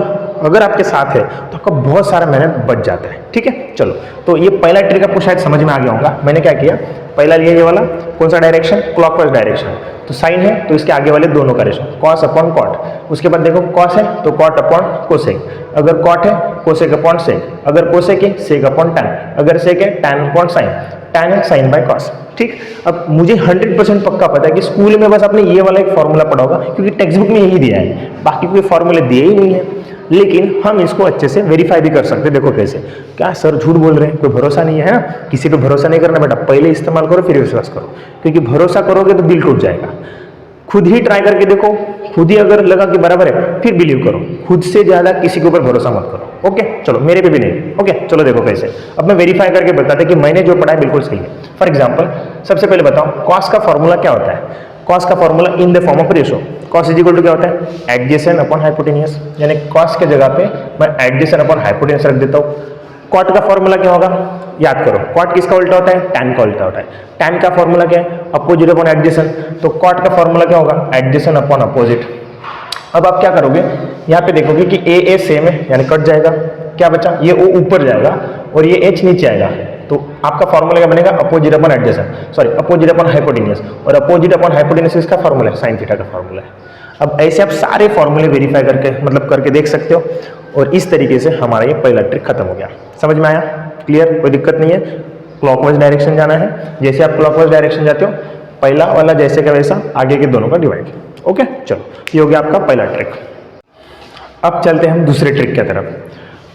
अगर आपके साथ है तो आपका बहुत सारा मेहनत बच जाता है। ठीक है, चलो, तो ये पहला ट्रिक आपको शायद समझ में आ गया होगा। मैंने क्या किया, पहला लिया ये वाला, कौन सा डायरेक्शन? Clockwise direction. तो साइन है तो इसके आगे वाले दोनों का रेशो, कॉस अपॉन कॉट। उसके बाद देखो कॉस है तो कॉट अपॉन कोसेक, अगर कॉट है कोसेक अपॉन सेक, अगर कोसेक है सेक अपॉन टैन, अगर सेक है टैन अपॉन साइन, टैन है साइन बाय कॉस। ठीक, अब मुझे 100% पक्का पता है कि स्कूल में बस आपने ये वाला एक फॉर्मूला पढ़ा होगा, क्योंकि टेक्स्ट बुक में यही दिया है, बाकी कोई फॉर्मूले दिए ही नहीं है। लेकिन हम इसको अच्छे से वेरीफाई भी कर सकते हैं। देखो कैसे, क्या सर झूठ बोल रहे हैं, कोई भरोसा नहीं है ना? किसी पे भरोसा नहीं करना बेटा, पहले इस्तेमाल करो फिर विश्वास करो, क्योंकि भरोसा करोगे तो दिल टूट जाएगा। खुद ही ट्राई करके देखो, खुद ही अगर लगा कि बराबर है फिर बिलीव करो, खुद से ज्यादा किसी के ऊपर भरोसा मत करो। ओके चलो, मेरे पे भी नहीं। ओके चलो, देखो कैसे। अब मैं वेरीफाई करके बताता कि मैंने जो पढ़ा है बिल्कुल सही है। फॉर एग्जांपल सबसे पहले बताओ कॉस का फॉर्मूला क्या होता है? कॉस का formula in the form of ratio, cos is equal to क्या होता है? एडजेसेंट अपॉन हाइपोटेनियस, यानी कॉस के जगह पे मैं एडजेसेंट अपॉन हाइपोटेनियस रख देता हूँ। कॉट का फॉर्मूला क्या होगा? याद करो, कॉट किसका उल्टा होता है? टैन का उल्टा होता है। टैन का फॉर्मूला क्या है? Opposite upon adjacent. तो कॉट का फॉर्मूला क्या होगा? Adjacent upon opposite. अब आप क्या करोगे, यहाँ पे देखोगे कि ए सेम है, यानी कट जाएगा, क्या बचा? ये ओ ऊपर जाएगा और ये एच नीचे आएगा। तो आपका फॉर्मूला क्या बनेगा? Opposite upon adjacent, sorry opposite upon hypotenuse, और अपोजिट अपॉन हाइपोटेनियस इसका फॉर्मूला है, साइन थीटा का फॉर्मूला है। अब ऐसे आप सारे फॉर्मूले वेरीफाई करके मतलब करके देख सकते हो, और इस तरीके से हमारा ये पहला ट्रिक खत्म हो गया। समझ में आया? क्लियर? कोई दिक्कत नहीं है। क्लॉकवाइज डायरेक्शन जाना है, जैसे आप क्लॉकवाइज डायरेक्शन जाते हो, पहला वाला जैसे का वैसा, आगे के दोनों का डिवाइड। ओके चलो, ये हो गया आपका पहला ट्रिक। अब चलते हैं हम दूसरे ट्रिक की तरफ।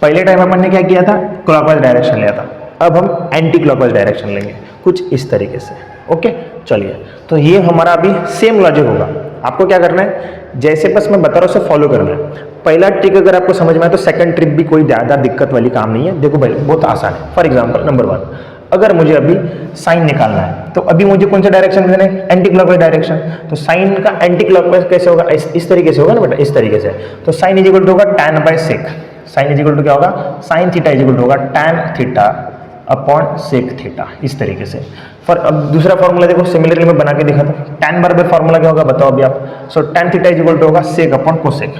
पहले टाइम अपन ने क्या किया था? क्लॉकवाइज डायरेक्शन लिया था। अब हम एंटी क्लॉकवाइज डायरेक्शन लेंगे, कुछ इस तरीके से। ओके चलिए, तो ये हमारा अभी सेम लॉजिक होगा। आपको क्या करना है, जैसे बस मैं बता रहा हूँ उसे फॉलो करना है। पहला ट्रिक अगर आपको समझ में आए तो सेकंड ट्रिक भी कोई ज़्यादा दिक्कत वाली काम नहीं है। देखो भाई, बहुत आसान है। फॉर एग्जांपल नंबर 1, अगर मुझे अभी साइन निकालना है, तो अभी मुझे कौन सा डायरेक्शन देना है? Anti clockwise direction. तो साइन का एंटी क्लॉकवाइज कैसे होगा? इस तरीके से होगा ना बेटा, इस तरीके से। तो साइन इज इक्वल टू होगा tan by sec. Sine is equal to क्या होगा? Sine theta is equal to होगा tan theta upon sec theta, इस तरीके से। फॉर अब दूसरा फॉर्मूला देखो, सिमिलरली मैं बना के दिखाता हूँ। टैन बराबर फॉर्मूला क्या होगा बताओ अभी आप? So tan theta is equal to होगा sec upon cosec.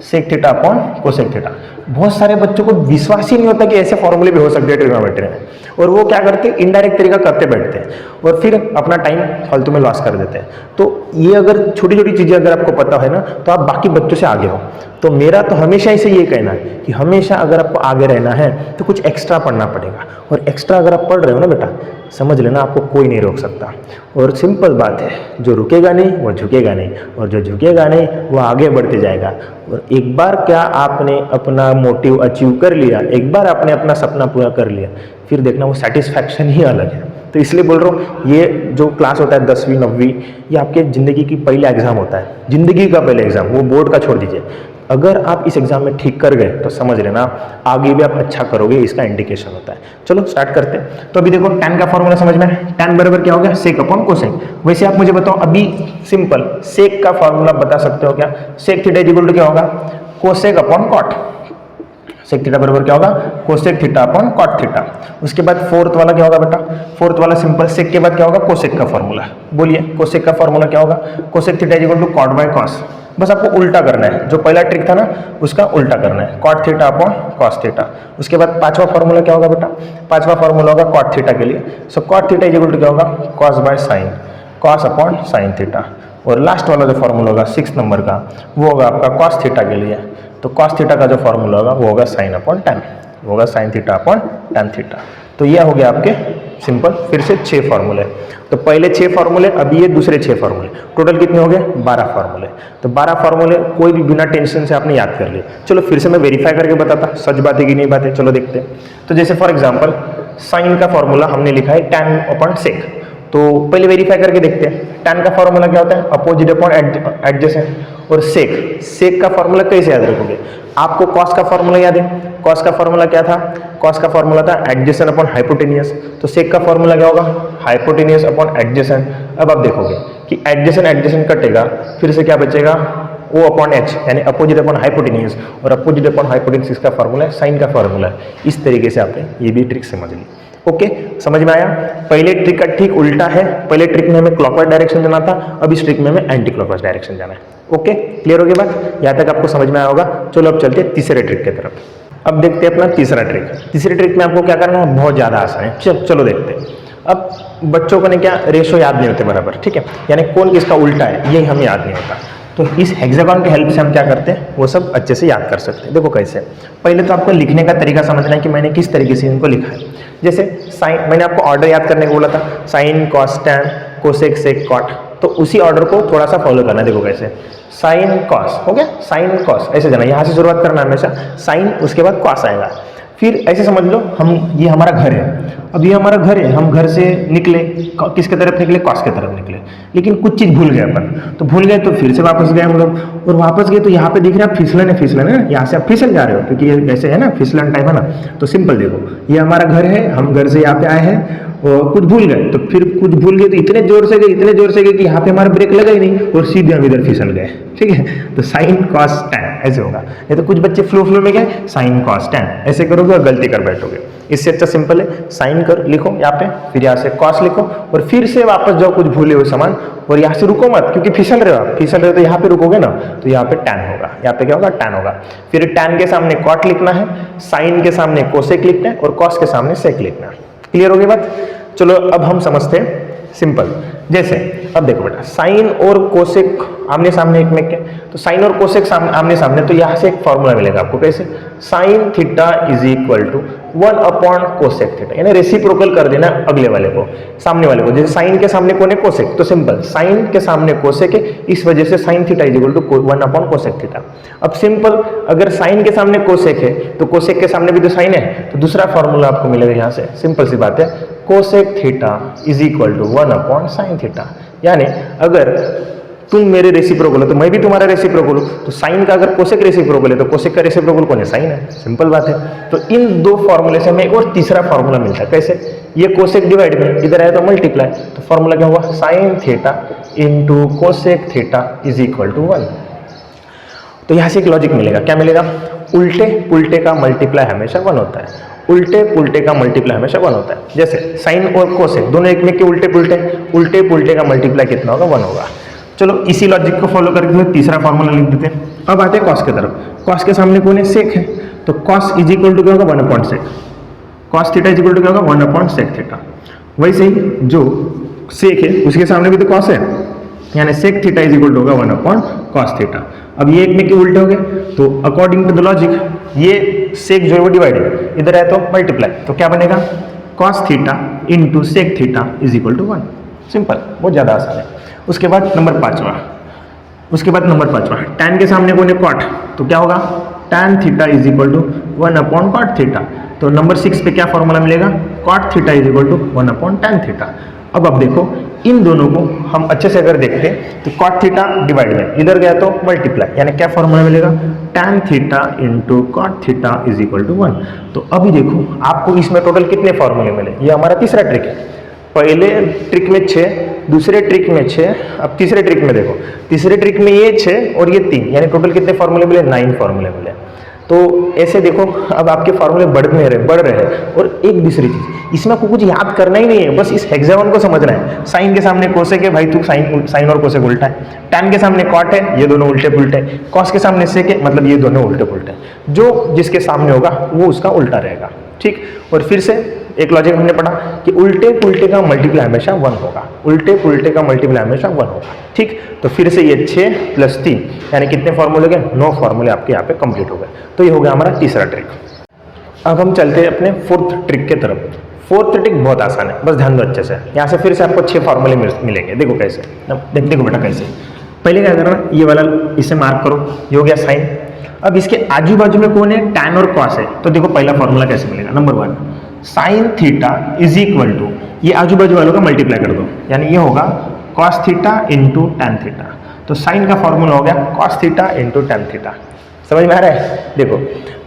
Sec theta upon cosec theta. बहुत सारे बच्चों को विश्वास ही नहीं होता कि ऐसे फॉर्मूले भी हो सकते हैं ट्रिग्नोमेट्री में, और वो क्या करते हैं, इनडायरेक्ट तरीका करते बैठते हैं और फिर अपना टाइम फालतू में लॉस कर देते हैं। तो ये अगर छोटी छोटी चीज़ें अगर आपको पता है ना, तो आप बाकी बच्चों से आगे हो। तो मेरा तो हमेशा इसे ये कहना है कि हमेशा अगर आपको आगे रहना है तो कुछ एक्स्ट्रा पढ़ना पड़ेगा, और एक्स्ट्रा अगर आप पढ़ रहे हो ना बेटा, समझ लेना आपको कोई नहीं रोक सकता। और सिंपल बात है, जो रुकेगा नहीं वो झुकेगा नहीं, और जो झुकेगा नहीं वो आगे बढ़ते जाएगा। और एक बार क्या आपने अपना मोटिव अचीव कर लिया, एक बार आपने अपना सपना पूरा कर लिया, फिर देखना वो सेटिस्फैक्शन ही अलग है। तो इसलिए बोल रहा हूँ, ये जो क्लास होता है 10वीं 9वीं, ये आपके ज़िंदगी की पहला एग्जाम होता है, ज़िंदगी का पहला एग्जाम, वो बोर्ड का छोड़ दीजिए। अगर आप इस एग्जाम में ठीक कर गए तो समझ लेना आगे भी आप अच्छा करोगे, इसका इंडिकेशन होता है। चलो स्टार्ट करते हैं। तो अभी देखो tan का फॉर्मूला समझ में है, tan बराबर क्या हो गया, सेक अपॉन कोसेक। वैसे आप मुझे बताओ अभी सिंपल सेक का फॉर्मूला बता सकते हो क्या? Sec theta is equal to क्या होगा, cosec upon cot. Sec theta बराबर क्या होगा, cosec theta upon cot theta. उसके बाद फोर्थ वाला क्या होगा बेटा, फोर्थ वाला सिंपल सेक के बाद क्या होगा, कोसेक का फॉर्मूला। बोलिए कोसेक का फॉर्मूला क्या होगा, cosec theta is equal to cot by cos. बस आपको उल्टा करना है, जो पहला ट्रिक था ना उसका उल्टा करना है, cot theta upon cos theta. उसके बाद पांचवा फॉर्मूला क्या होगा बेटा, पांचवा फॉर्मूला होगा कॉट थीटा के लिए। So cot theta is equal to क्या होगा, cos by sine, cos upon sine theta. और लास्ट वाला जो फॉर्मूला होगा 6 नंबर का, वो होगा आपका कॉस थीटा के लिए। तो कॉस थीटा का जो फॉर्मूला होगा वो होगा साइन अपॉन टैन, वो होगा sine theta upon tan theta. तो ये हो गया आपके सिंपल फिर से 6 फॉर्मूले। तो पहले 6 फॉर्मूले, अभी ये दूसरे 6 फॉर्मूले, टोटल कितने हो गए, 12 फॉर्मूले। तो 12 फॉर्मूले कोई भी बिना टेंशन से आपने याद कर लिए। चलो फिर से मैं वेरीफाई करके बताता सच बात है कि नहीं बात है, चलो देखते हैं। तो जैसे फॉर एग्जांपल साइन का फॉर्मूला हमने लिखा है टैन अपॉन सेक, तो पहले वेरीफाई करके देखते हैं। टैन का फॉर्मूला क्या होता है, अपोजिट अपॉन एडजेसेंट। और सेक का फॉर्मूला कैसे याद रखोगे, आपको कॉस का फॉर्मूला याद है, कॉस का फॉर्मूला क्या था, कॉस का फॉर्मूला था एडजेसेंट अपॉन हाइपोटेनियस। तो सेक का फॉर्मूला क्या होगा, हाइपोटेनियस अपॉन एडजेसेंट। अब आप देखोगे कि एडजेसेंट कटेगा, फिर से क्या बचेगा, ओ अपॉन एच, यानी अपोजिट अपॉन हाइपोटेनियस, और अपोजिट अपॉन हाइपोटेनियस इसका फॉर्मूला है, साइन का फॉर्मूला है। इस तरीके से आपने ये भी ट्रिक समझ ली। ओके समझ में आया। पहले ट्रिक का ठीक उल्टा है, पहले ट्रिक में हमें क्लॉकवाइज डायरेक्शन जाना था, अब इस ट्रिक में हमें एंटी क्लॉकवाइज डायरेक्शन जाना है। ओके क्लियर हो गई बात, यहाँ तक आपको समझ में आया होगा। चलो अब चलते हैं तीसरे ट्रिक की तरफ। अब देखते हैं अपना तीसरा ट्रिक। तीसरे ट्रिक में आपको क्या करना है, बहुत ज़्यादा आसान है। चलो देखते हैं। अब बच्चों को ने क्या रेशो याद नहीं होते बराबर, ठीक है, यानी कौन किसका उल्टा है यही हमें याद नहीं होता। तो इस हेक्सागोन की हेल्प से हम क्या करते हैं, वो सब अच्छे से याद कर सकते हैं। देखो कैसे, पहले तो आपको लिखने का तरीका समझना है कि मैंने किस तरीके से इनको लिखा है। जैसे साइन, मैंने आपको ऑर्डर याद करने को बोला था, sine cos tan cosec sec cot, तो उसी ऑर्डर को थोड़ा सा फॉलो करना है। देखो कैसे, साइन कॉस हो गया, साइन कॉस ऐसे जाना, यहाँ से शुरुआत करना हमेशा, साइन उसके बाद कॉस आएगा। फिर ऐसे समझ लो हम, ये हमारा घर है, अब ये हमारा घर है, हम घर से निकले, किसके तरफ निकले, कॉस के तरफ निकले, लेकिन कुछ चीज़ भूल गए अपन, तो भूल गए तो फिर से वापस गए हम लोग, और वापस गए तो यहाँ पे दिख रहा है फिसलन है, यहाँ से आप फिसल जा रहे हो, क्योंकि ये ऐसे है ना, फिसलन टाइप है ना। तो सिंपल देखो, ये हमारा घर है, हम घर से यहाँ पे आए हैं और कुछ भूल गए, तो फिर कुछ भूल गए तो इतने जोर से गए कि यहाँ पे हमारा ब्रेक लगा ही नहीं, और सीधे हम इधर फिसल गए, ठीक है। तो साइन कॉस टैन ऐसे होगा। ये तो कुछ बच्चे फ्लो में गए, साइन कॉस टैन ऐसे करोगे और गलती कर बैठोगे। इससे अच्छा सिंपल है, साइन कर लिखो यहाँ पे, फिर यहाँ से कॉस लिखो, और फिर से वापस जाओ कुछ भूले हुए सामान, और यहाँ से रुको मत, क्योंकि फिसल रहे हो आप, तो यहाँ पे रुकोगे ना तो यहाँ पे टैन होगा, यहाँ पे क्या होगा, टैन होगा। फिर टैन के सामने कॉट लिखना है, साइन के सामने कोसेक लिखना है, और कॉस के सामने सेक लिखना है। क्लियर हो गई बात। चलो अब हम समझते हैं सिंपल। जैसे अब देखो बेटा, साइन और कोसेक आमने सामने एक में के, तो साइन और कोसेक आमने सामने, तो यहाँ से एक फॉर्मूला मिलेगा आपको, कैसे, sine theta is equal to 1 upon cosec theta, यानी रेसिप्रोकल कर देना अगले वाले को, सामने वाले को। जैसे साइन के सामने कौन है, कोसेक, तो सिंपल साइन के सामने कोसेक है, इस वजह से sine theta is equal to 1 upon cosec theta. अब सिंपल, अगर साइन के सामने कोसेक है तो कोसेक के सामने भी तो साइन है, तो दूसरा फॉर्मूला आपको मिलेगा यहाँ से, सिंपल सी बात है, cosec theta is equal to 1 upon sine theta. यानी अगर तुम मेरे रेसिप्रोकल हो तो मैं भी तुम्हारा रेसिप्रोकल हूं, तो साइन का अगर कोसेक रेसिप्रोकल है तो कोसेक का रेसिप्रोकल कौन है, साइन है। सिंपल बात है। तो इन दो फॉर्मूले से हमें एक और तीसरा फॉर्मूला मिलता है, कैसे, ये कोसेक डिवाइड में इधर आया तो मल्टीप्लाई, तो फॉर्मूला क्या होगा, sine theta into cosec theta is equal to 1। तो यहाँ से एक लॉजिक मिलेगा, क्या मिलेगा, उल्टे पुल्टे का मल्टीप्लाई हमेशा 1 होता है, उल्टे पुल्टे का मल्टीप्लाई हमेशा 1 होता है। जैसे साइन और कोसेक दोनों एक में के उल्टे पुल्टे का मल्टीप्लाई कितना होगा, 1 होगा। चलो इसी लॉजिक को फॉलो करके तीसरा फॉर्मूला लिख देते हैं। अब आते हैं कॉस की तरफ। कॉस के सामने कौन है? सेक है, तो कॉस इज इक्वल टू क्या होगा? 1 upon sec. Cos theta is equal to क्या होगा? 1 अपॉन सेक थीटा। वैसे ही जो सेक है उसके सामने भी तो कॉस है, यानी sec theta is equal to होगा 1 अपॉन कॉस थीटा। अब ये एक में क्यों उल्टे हो गए? तो अकॉर्डिंग टू द लॉजिक ये सेक जो है वो डिवाइडेड, इधर है तो मल्टीप्लाई, तो क्या बनेगा? Cos theta into sec theta is equal to 1। Simple, बहुत ज़्यादा आसान है। उसके बाद नंबर पाँचवा, टैन के सामने कौन है? कॉट, तो क्या होगा? Tan theta is equal to 1 upon cot theta. तो नंबर 6 पे क्या फॉर्मूला मिलेगा? Cot theta is equal to 1 upon tan theta. अब देखो इन दोनों को हम अच्छे से अगर देखते हैं तो कॉट थीटा डिवाइड में इधर गया तो मल्टीप्लाई, यानी क्या फॉर्मूला मिलेगा? Tan theta into cot theta is equal to 1। तो अभी देखो आपको इसमें टोटल कितने फॉर्मूले मिले? ये हमारा तीसरा ट्रिक है। पहले ट्रिक में 6, दूसरे ट्रिक में 6, अब तीसरे ट्रिक में देखो, तीसरे ट्रिक में ये 6 और ये 3, यानी टोटल कितने फॉर्मूले मिले? 9 फॉर्मूले मिले। तो ऐसे देखो अब आपके फॉर्मूले बढ़ रहे हैं। और एक दूसरी चीज, इसमें आपको कुछ याद करना ही नहीं है, बस इस हेक्सागोन को समझना है। साइन के सामने कोसेक है, भाई तू साइन और कोसेक उल्टा है। टैन के सामने कॉट है, ये दोनों उल्टे पुल्टे। कॉस के सामने सेक है, मतलब ये दोनों उल्टे पुल्टे। जो जिसके सामने होगा वो उसका उल्टा रहेगा, ठीक। और फिर से एक लॉजिक हमने पढ़ा कि उल्टे पुल्टे का मल्टीप्लाई हमेशा 1 होगा, उल्टे पुल्टे का मल्टीप्लाई हमेशा 1 होगा, ठीक। तो फिर से ये 6 + 3 यानी कितने फॉर्मूले गए? 9 फॉर्मूले आपके यहाँ पे कंप्लीट हो गए। तो ये हो गया हमारा तीसरा ट्रिक। अब हम चलते हैं अपने फोर्थ ट्रिक के तरफ। फोर्थ ट्रिक बहुत आसान है, बस ध्यान दो अच्छे से। यहाँ से फिर से आपको 6 फॉर्मूले मिलेंगे। देखो कैसे, देखो बेटा कैसे। पहले क्या करना, ये वाला इसे मार्क करो, ये हो गया साइन। अब इसके आजू बाजू में कौन है? टैन और कॉस है। तो देखो पहला फॉर्मूला कैसे मिलेगा? Number 1, sine theta is equal to, ये आजू बाजू वालों का मल्टीप्लाई कर दो, यानी ये होगा cos theta into tan theta. तो साइन का फॉर्मूला हो गया cos theta into tan theta. समझ में आ रहा है? देखो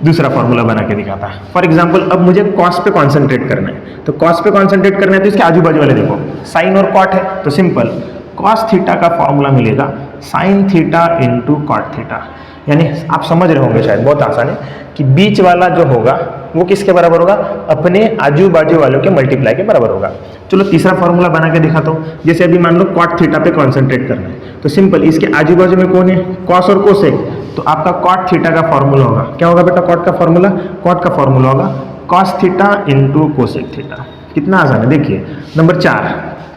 दूसरा फॉर्मूला बना के दिखाता। फॉर एग्जाम्पल अब मुझे कॉस पे कॉन्सेंट्रेट करना है, तो कॉस पे कॉन्सेंट्रेट करना है तो इसके आजू बाजू वाले देखो, साइन और कॉट है, तो सिंपल कॉस थीटा का फॉर्मूला मिलेगा sine theta into cot theta. यानी आप समझ रहे होंगे शायद, बहुत आसान है कि बीच वाला जो होगा वो किसके बराबर होगा? अपने आजू बाजू वालों के मल्टीप्लाई के बराबर होगा। चलो तीसरा फॉर्मूला बना के दिखाता हूँ। जैसे अभी मान लो कॉट थीटा पे कॉन्सेंट्रेट करना है, तो सिंपल इसके आजू बाजू में कौन है? कॉस और कोसेक, तो आपका कॉट थीटा का फॉर्मूला होगा, क्या होगा बेटा? कॉट का फॉर्मूला, कॉट का फॉर्मूला होगा cos theta into cosec theta. कितना आसान है, देखिए। नंबर 4,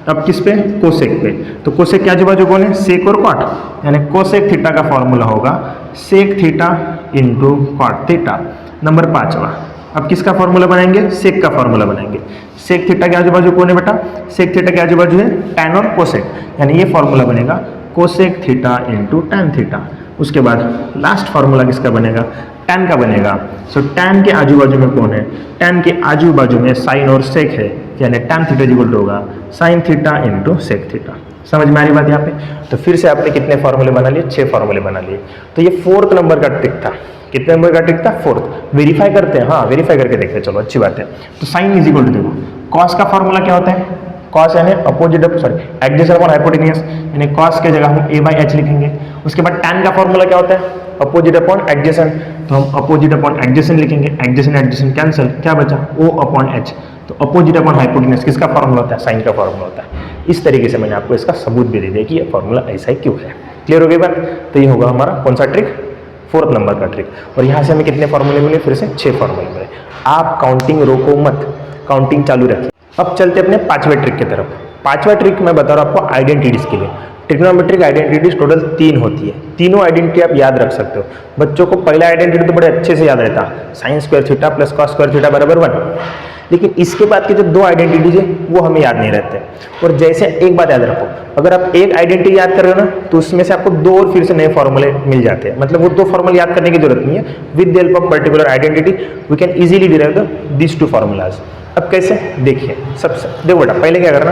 अब किस पे? कोसेक पे। तो कोसेक के आजू बाजू कौन है? सेक और कॉट, यानी कोसेक थीटा का फॉर्मूला होगा sec theta into cot theta. Number 5वां, अब किसका फॉर्मूला बनाएंगे? सेक का फॉर्मूला बनाएंगे। सेक थीटा के आजू बाजू कौन है बेटा? सेक थीटा के आजू बाजू है टैन और कोसेक, यानी ये फॉर्मूला बनेगा cosec theta into tan theta. उसके बाद लास्ट फॉर्मूला किसका बनेगा? टैन का बनेगा। सो टैन के आजू बाजू में कौन है? टैन के आजू बाजू में साइन और सेक है, यानी टैन थीटा इक्वल होगा sine theta into sec theta. समझ में आ रही बात यहाँ पे? तो फिर से आपने कितने फॉर्मूले बना लिए? 6 फॉर्मूले बना लिए। तो ये 4th नंबर का ट्रिक था। कितने नंबर का ट्रिक था? 4th। वेरीफाई करते हैं, हाँ वेरीफाई करके देखते हैं, चलो अच्छी बात है। तो साइन इज इक्वल टू, देखो कॉस का फॉर्मूला क्या होता है? कॉस यानी अपोजिट एडजेसेंट अपॉन हाइपोटेन्यूज, यानी कॉस के जगह हम a/h लिखेंगे। उसके बाद टैन का फॉर्मूला क्या होता है? अपोजिट अपॉन एडजेसेंट, तो हम अपोजिट अपॉन एडजेसेंट लिखेंगे। एडजेसेंट एडजेसेंट कैंसिल, क्या बचा? O/h। तो अपोजिट अपॉन हाइपोटेन्यूज किसका फॉर्मूला होता है? साइन का फॉर्मूला होता है। इस तरीके से मैंने आपको इसका सबूत भी दे दिया कि ये फॉर्मूला ऐसा ही क्यों है। क्लियर हो गई बात? तो ये होगा हमारा कौन सा ट्रिक? 4th नंबर का ट्रिक। और यहाँ से हमें कितने फॉर्मूले मिले? फिर से 6 फॉर्मूले मिले। आप काउंटिंग रोको मत, काउंटिंग चालू रखिए। अब चलते अपने 5वें ट्रिक की तरफ। 5वां ट्रिक मैं बता रहा हूँ आपको आइडेंटिटीज के लिए। ट्रिग्नोमेट्रिक आइडेंटिटीज टोटल 3 होती है। तीनों आइडेंटिटी आप याद रख सकते हो। बच्चों को पहला आइडेंटिटी तो बड़े अच्छे से याद रहता, sign square theta plus cos square theta बराबर 1। लेकिन इसके बाद के जो 2 आइडेंटिटीज है वो हमें याद नहीं रहते। और जैसे एक बात याद रखो, अगर आप एक आइडेंटिटी याद कर रहे हो ना, तो उसमें से आपको 2 और फिर से नए फॉर्मूले मिल जाते हैं। मतलब वो 2 फॉर्मूले याद करने की जरूरत नहीं है। With the help of particular identity we can easily derive this 2 formulas. अब कैसे? देखिए, सबसे देखो बेटा, पहले क्या करना,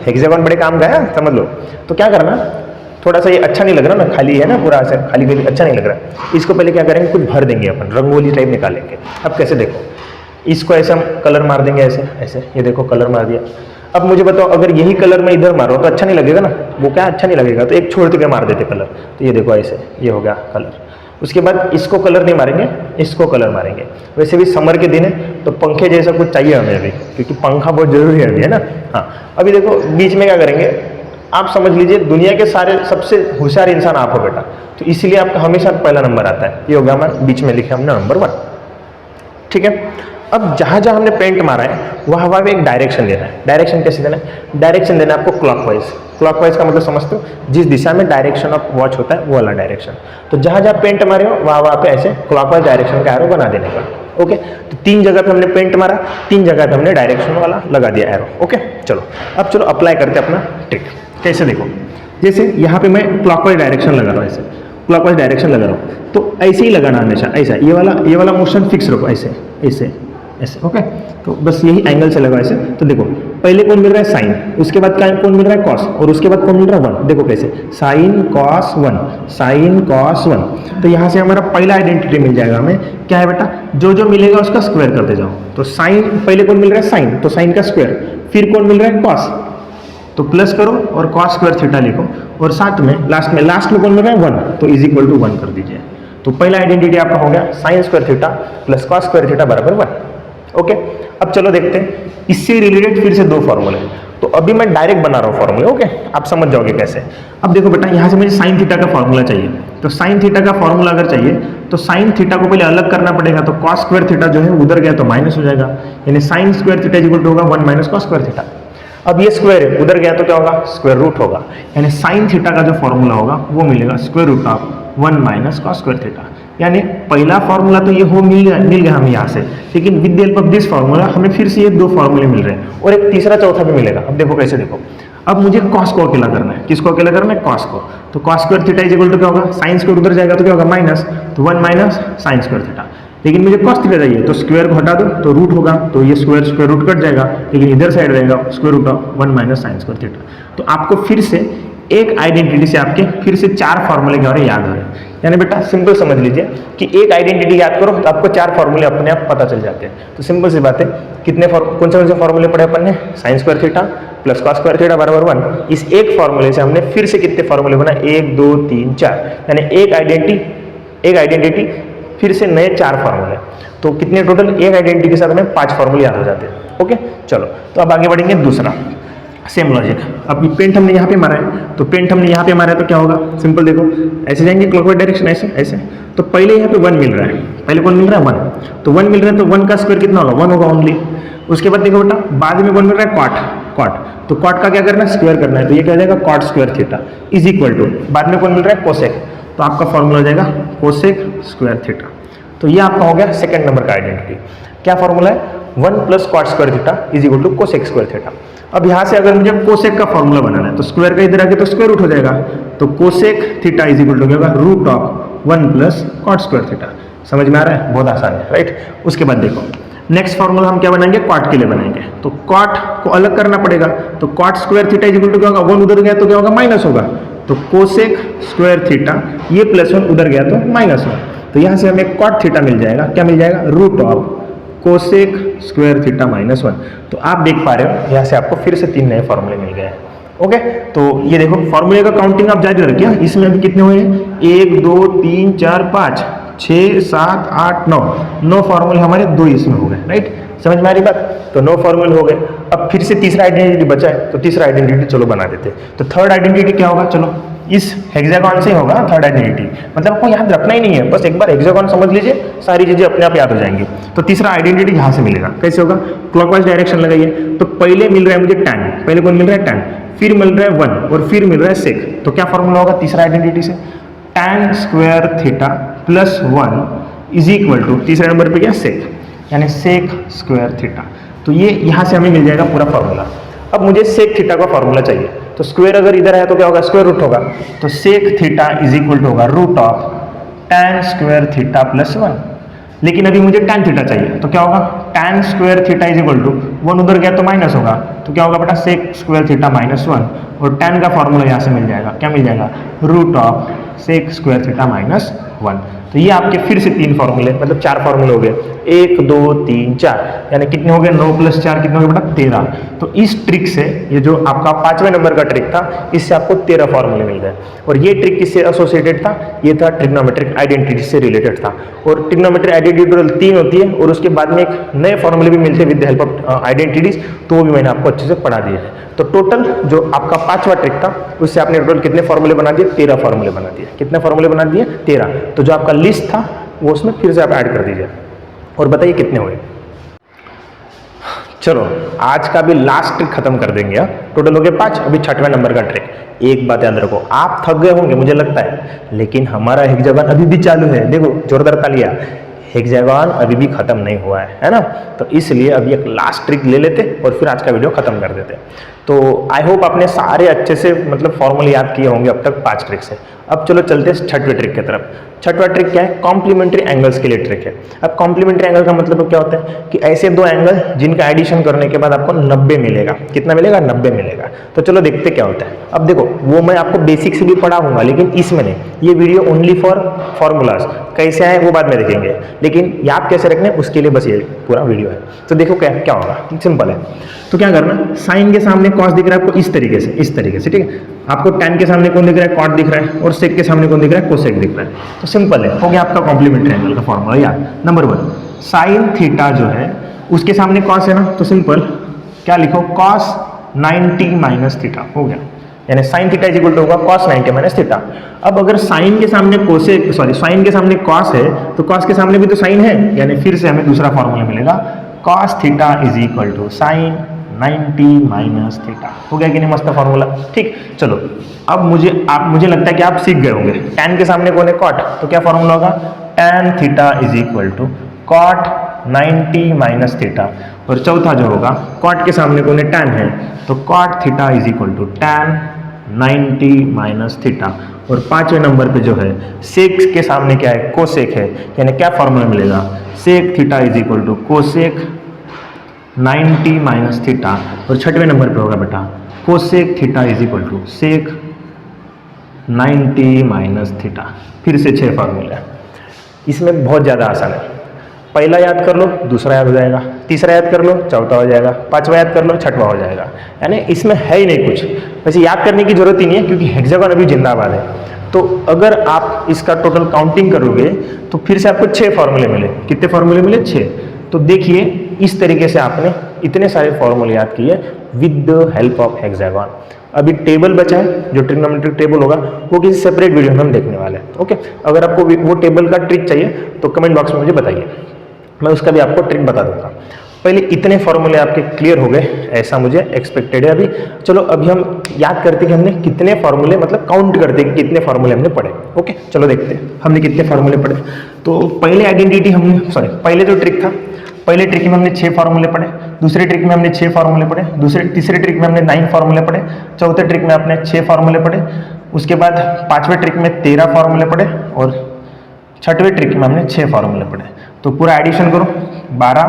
हेक्सागोन बड़े काम का है, समझ लो। तो क्या करना, थोड़ा सा ये अच्छा नहीं लग रहा ना, खाली है ना पूरा ऐसे, खाली खाली अच्छा नहीं लग रहा। इसको पहले क्या करेंगे, कुछ भर देंगे अपन, रंगोली टाइप निकालेंगे। अब कैसे? देखो, इसको ऐसे हम कलर मार देंगे, ऐसे ऐसे, ये देखो कलर मार दिया। अब मुझे बताओ, अगर यही कलर मैं इधर मारूँ तो अच्छा नहीं लगेगा ना, वो क्या अच्छा नहीं लगेगा, तो एक छोड़ के मार देते कलर। तो ये देखो ऐसे, ये हो गया कलर। उसके बाद इसको कलर नहीं मारेंगे, इसको कलर मारेंगे। वैसे भी समर के दिन है तो पंखे जैसा कुछ चाहिए हमें अभी, क्योंकि पंखा बहुत जरूरी है अभी, है ना। हाँ, अभी देखो बीच में क्या करेंगे, आप समझ लीजिए दुनिया के सारे सबसे होशियार इंसान आप हो बेटा, तो इसलिए आपका हमेशा पहला नंबर आता है। ये हो गया हमारा, बीच में लिखे हमने नंबर 1। ठीक है, अब जहाँ जहाँ हमने पेंट मारा है वहाँ वहाँ पे एक डायरेक्शन देना है। डायरेक्शन कैसे देना है? डायरेक्शन देना है आपको क्लॉकवाइज। क्लॉकवाइज का मतलब समझते हो, जिस दिशा में डायरेक्शन ऑफ वॉच होता है वो वाला डायरेक्शन। तो जहाँ जहाँ पेंट मारे हो वहाँ वहाँ पे ऐसे क्लॉकवाइज डायरेक्शन का एरो बना देने का। ओके, तो 3 जगह पे हमने पेंट मारा, 3 जगह पे हमने डायरेक्शन वाला लगा दिया एरो। ओके, चलो अब चलो अप्लाई करते हैं अपना ट्रिक। कैसे देखो, जैसे यहाँ पे मैं क्लॉकवाइज डायरेक्शन लगा रहा हूँ, ऐसे क्लॉकवाइज डायरेक्शन लगा रहा हूँ, तो ऐसे ही लगाना हमेशा, ऐसा ये वाला मोशन फिक्स रखो, ऐसे ऐसे ऐसे। ओके, तो बस यही एंगल से लगा ऐसे। तो देखो पहले कौन मिल रहा है? साइन, उसके बाद कौन मिल रहा है? कॉस, और उसके बाद कौन मिल रहा है? 1। देखो कैसे, साइन कॉस 1, साइन कॉस 1। तो यहाँ से हमारा पहला आइडेंटिटी मिल जाएगा हमें। क्या है बेटा? जो जो मिलेगा उसका स्क्वायर करते जाओ। तो साइन, पहले कौन मिल रहा है? साइन, तो साइन का स्क्वायर। फिर कौन मिल रहा है? कॉस, तो प्लस करो और कॉस स्क्वायर थीटा लिखो, और साथ में लास्ट में कौन मिल रहा है? 1, तो इज इक्वल टू 1 कर दीजिए। तो पहला आइडेंटिटी आपका हो गया sign square theta plus cos square theta बराबर 1। ओके, अब चलो देखते हैं इससे रिलेटेड फिर से 2 फॉर्मूले। तो अभी मैं डायरेक्ट बना रहा हूँ फॉर्मूले। ओके, आप समझ जाओगे कैसे। अब देखो बेटा, यहाँ से मुझे साइन थीटा का फॉर्मूला चाहिए। तो साइन थीटा का फॉर्मूला अगर चाहिए तो साइन थीटा को पहले अलग करना पड़ेगा। तो कॉस स्क्वायर थीटा जो है उधर गया तो माइनस हो जाएगा, यानी sine square theta equal to होगा 1 माइनस कॉस स्क्वायर थीटा। अब ये स्क्वायर है, उधर गया तो क्या होगा? स्क्वायर रूट होगा, यानी साइन थीटा का जो फॉर्मूला होगा वो मिलेगा square root of 1 minus cos square theta. यानी पहला फॉर्मूला तो ये मिल गया हमें यहाँ से, लेकिन with the help of this formula हमें फिर से ये 2 फॉर्मूले मिल रहे हैं, और एक तीसरा चौथा भी मिलेगा। अब देखो कैसे, देखो अब मुझे कॉस को अकेला करना है। किसको अकेला करना है? कॉस को। तो cos square theta is equal to क्या होगा? साइन स्क्वायर उधर जाएगा तो क्या होगा? माइनस, तो 1 माइनस साइन स्क्वायर थीटा। लेकिन मुझे कॉस थीटा चाहिए, तो स्क्वायर को हटा दो तो रूट होगा, तो ये स्क्वायर रूट कट जाएगा, लेकिन इधर साइड रहेगा square root of 1 minus sine square theta. तो आपको फिर से एक आइडेंटिटी से आपके फिर से 4 फॉर्मूले क्या हो रहे हैं? याद हो रहे हैं। यानी बेटा सिंपल समझ लीजिए कि एक आइडेंटिटी याद करो तो आपको 4 फॉर्मूले अपने आप पता चल जाते हैं। तो सिंपल सी बात है, कौन से फॉर्मूले पढ़े अपन ने? Sign square theta plus cos square theta बराबर 1। इस एक फॉर्मूले से हमने फिर से कितने फॉर्मूले बनाए? 1 2 3 4, यानी एक आइडेंटिटी फिर से नए 4 फॉर्मूले। तो कितने टोटल? एक आइडेंटिटी के साथ हमें 5 फॉर्मूले याद हो जाते हैं। ओके, चलो तो अब आगे बढ़ेंगे दूसरा। सेम लॉजिक, अब पेंट हमने यहाँ पे मारा है, तो पेंट हमने यहाँ पे मारा है तो क्या होगा? सिंपल देखो, ऐसे जाएंगे क्लॉकवाइज डायरेक्शन, ऐसे ऐसे। तो पहले यहाँ पे 1 मिल रहा है, पहले कौन मिल रहा है? 1। तो 1 मिल रहा है तो 1 का स्क्वायर कितना होगा? 1 होगा ओनली। उसके बाद देखो बेटा, बाद में कौन मिल रहा है? कॉट। तो कॉट का क्या करना है? स्क्वायर करना है, तो ये क्या हो जाएगा? Cot square theta is equal to, बाद में कौन मिल रहा है? कोसेक। तो आपका फॉर्मूला हो जाएगा कोसेक स्क्वायर थीटा। तो ये आपका हो गया सेकंड नंबर का आइडेंटिटी। क्या फॉर्मूला है? 1 plus cot square theta is equal to cosec square theta. अब यहाँ से अगर मुझे कोसेक का फॉर्मूला बनाना है तो स्क्वायर का इधर आके तो स्क्वायर रूट हो जाएगा, तो cosec theta is equal to क्या होगा? Root of 1 plus cot square theta. समझ में आ रहा है? बहुत आसान है, राइट। उसके बाद देखो नेक्स्ट फॉर्मूला हम क्या बनाएंगे? कॉट के लिए बनाएंगे। तो कॉट को अलग करना पड़ेगा, तो cot square theta is equal to क्या होगा? 1 उधर गया तो क्या होगा? माइनस होगा, तो कोसेक स्क्वायर थीटा, ये प्लस 1 उधर गया तो माइनस 1। तो यहाँ से हमें कॉट थीटा मिल जाएगा। क्या मिल जाएगा? Root of cosec square theta minus 1। तो आप देख पा रहे हो यहाँ से आपको फिर से 3 नए फॉर्मूले मिल गए हैं। ओके, तो ये देखो फॉर्मूले का काउंटिंग आप जारी रखिए। इसमें अभी कितने हुए हैं? 1 2 3 4 5 6 7 8 9 फॉर्मूले हमारे 2 इसमें हो गए, राइट। समझ में आ रही बात? तो 9 फॉर्मूले हो गए। अब फिर से तीसरा आइडेंटिटी बचा है, तो तीसरा आइडेंटिटी चलो बना देते। तो थर्ड आइडेंटिटी क्या होगा? चलो इस हेक्सागोन से होगा थर्ड आइडेंटिटी, मतलब आपको याद रखना ही नहीं है, बस एक बार हेक्सागोन समझ लीजिए, सारी चीजें अपने आप याद हो जाएंगी। तो तीसरा आइडेंटिटी यहाँ से मिलेगा। कैसे होगा? क्लॉकवाइज डायरेक्शन लगाइए। तो पहले मिल रहा है मुझे tan, पहले कौन मिल रहा है? tan, फिर मिल रहा है 1 और फिर मिल रहा है sec। तो क्या फॉर्मूला होगा तीसरा आइडेंटिटी से? tan square theta plus 1 is equal to, तीसरे नंबर पे क्या? sec, यानी sec स्क्वायर थीटा। तो ये यहाँ से हमें मिल जाएगा पूरा फॉर्मूला। अब मुझे sec थीटा का फॉर्मूला चाहिए, तो स्क्वायर अगर इधर है तो क्या होगा? स्क्वायर रूट होगा, तो sec theta is equal to होगा root of tan square theta plus 1। लेकिन अभी मुझे tan थीटा चाहिए, तो क्या होगा? tan square theta is equal to 1 उधर गया तो माइनस होगा, तो क्या होगा बेटा? sec स्क्वायर थीटा माइनस 1, और tan का फॉर्मूला यहाँ से मिल जाएगा। क्या मिल जाएगा? Root of sec square theta minus 1। तो ये आपके फिर से 3 फॉर्मूले, मतलब 4 फॉर्मूले हो गए, 1 2 3 4, यानी कितने हो गए, 9 + 4 कितने हो गए बेटा, 13। तो इस ट्रिक से, ये जो आपका 5वें नंबर का ट्रिक था, इससे आपको 13 फॉर्मूले मिल गए। और ये ट्रिक किससे एसोसिएटेड था, ये था ट्रिग्नोमेट्रिक आइडेंटिटी से रिलेटेड था। और ट्रिग्नोमेट्रिक आइडेंटिटी टोटल 3 होती है, और उसके बाद में एक नए फॉर्मूले भी मिलते हैं with the help of identities, तो वो भी मैंने आपको अच्छे से पढ़ा दिया है। तो टोटल जो आपका 5वां ट्रिक था, उससे आपने टोटल कितने फॉर्मूले बना दिए, 13 फॉर्मूले बना दिए। कितने फॉर्मूले बना दिए, 13। तो जो आपका लिस्ट था वो उसमें फिर से आप ऐड कर दीजिए और बताइए कितने हुए। चलो आज का भी लास्ट ट्रिक खत्म कर देंगे। टोटल हो गए 5, अभी 6वें नंबर का ट्रिक। एक बात याद रखो, आप थक गए होंगे मुझे लगता है, लेकिन हमारा हेक्सागन अभी भी चालू है। देखो जोरदार तालियां, हेक्सागन अभी भी खत्म नहीं हुआ है ना। तो इसलिए अभी एक लास्ट ट्रिक ले लेते और फिर आज का वीडियो खत्म कर देते। तो आई होप आपने सारे अच्छे से मतलब फॉर्मूले याद किए होंगे अब तक 5 ट्रिक से। अब चलो चलते हैं 6वें ट्रिक की तरफ। 6वां ट्रिक क्या है, कॉम्प्लीमेंट्री एंगल्स के लिए ट्रिक है। अब कॉम्प्लीमेंट्री एंगल का मतलब क्या होता है कि ऐसे दो एंगल जिनका एडिशन करने के बाद आपको 90 मिलेगा। कितना मिलेगा, 90 मिलेगा। तो चलो देखते क्या होता है। अब देखो वो मैं आपको बेसिक से भी पढ़ाऊंगा, लेकिन इसमें नहीं, ये वीडियो ओनली फॉर फॉर्मूलाज, कैसे आए वो बाद में देखेंगे, लेकिन याद कैसे रखने उसके लिए बस ये पूरा वीडियो है। तो देखो क्या क्या होगा, सिंपल है। तो क्या करना, साइन के सामने कॉस दिख रहा है आपको इस तरीके से, ठीक है। आपको टैन के सामने कौन दिख रहा है, कॉट दिख रहा है, और सेक के सामने कौन दिख रहा है, कोसेक दिख रहा है। तो सिंपल है, हो गया आपका कॉम्प्लीमेंट्री एंगल का फॉर्मूला याद। नंबर 1, साइन थीटा जो है उसके सामने कॉस है ना, तो सिंपल क्या लिखो, कॉस 90 माइनस थीटा हो गया, यानी sine theta is equal to होगा कॉस 90 माइनस थीटा। अब अगर साइन के सामने कोसेक, सॉरी साइन के सामने कॉस है, तो कॉस के सामने भी तो साइन है, यानी फिर से हमें दूसरा फॉर्मूला मिलेगा, cos theta is equal to sine 90 minus theta. हो गया कि नहीं मस्त फॉर्मूला। ठीक, चलो अब मुझे लगता है कि आप सीख गए होंगे। टैन के सामने कौन है, कॉट, तो क्या फॉर्मूला होगा, tan theta is equal to cot 90 minus theta. और चौथा जो होगा, कॉट के सामने कौन है, टैन है, तो cot theta is equal to tan 90 minus theta. और 5वें नंबर पे जो है, सेक के सामने क्या है, कोसेक है, यानी क्या फॉर्मूला मिलेगा, sec theta is equal to cosec 90 minus theta. और 6वें नंबर पे होगा बेटा, cosec theta is equal to sec 90 minus theta. फिर से 6 फॉर्मूले, इसमें बहुत ज़्यादा आसान है। पहला याद कर लो, दूसरा याद हो जाएगा, तीसरा याद कर लो, चौथा हो जाएगा, 5वां याद कर लो, 6वां हो जाएगा। यानी इसमें है ही नहीं कुछ, वैसे याद करने की जरूरत ही नहीं है, क्योंकि हेक्सागन अभी जिंदाबाद है। तो अगर आप इसका टोटल काउंटिंग करोगे तो फिर से आपको 6 फॉर्मूले मिले। कितने फॉर्मूले मिले, 6। तो देखिए इस तरीके से आपने इतने सारे फॉर्मूले याद किए with the help of hexagon. अभी टेबल बचा है, जो ट्रिग्नोमेट्रिक टेबल होगा वो किसी सेपरेट वीडियो में हम देखने वाले हैं। ओके, अगर आपको वो टेबल का ट्रिक चाहिए तो कमेंट बॉक्स में मुझे बताइए, मैं उसका भी आपको ट्रिक बता दूंगा। पहले इतने फॉर्मूले आपके क्लियर हो गए, ऐसा मुझे एक्सपेक्टेड है अभी। चलो अभी हम याद करते हैं कि हमने कितने फॉर्मूले, मतलब काउंट करते हैं कि कितने फॉर्मूले हमने पढ़े। ओके, चलो देखते हैं हमने कितने फॉर्मूले पढ़े। तो पहले आइडेंटिटी हमने, सॉरी पहले जो ट्रिक था, पहले ट्रिक में हमने 6 फॉर्मूले पढ़े, दूसरे ट्रिक में हमने 6 फॉर्मूले पढ़े, तीसरे ट्रिक में हमने 9 फॉर्मूले पढ़े, चौथे ट्रिक में आपने 6 फॉर्मूले पढ़े, उसके बाद 5वें ट्रिक में 13 फॉर्मूले पढ़े, और 6वें ट्रिक में हमने 6 फॉर्मूले पढ़े। तो पूरा एडिशन करो, 12,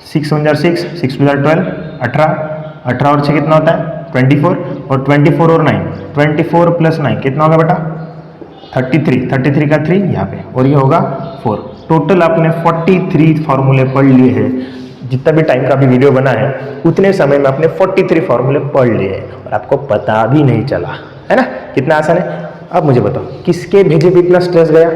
6 1 6, 6 2 12, 18 और 6 कितना होता है, 24, और 24 और 9, 24 + 9 कितना होगा बेटा, 33 का 3 यहाँ पे, और ये होगा 4। टोटल आपने 43 फॉर्मूले पढ़ लिए हैं। जितना भी टाइम का भी वीडियो बना है, उतने समय में आपने 43 फॉर्मूले पढ़ लिए हैं और आपको पता भी नहीं चला, है ना। कितना आसान है। अब मुझे बताओ किसके भेजे भी इतना स्ट्रेस गया,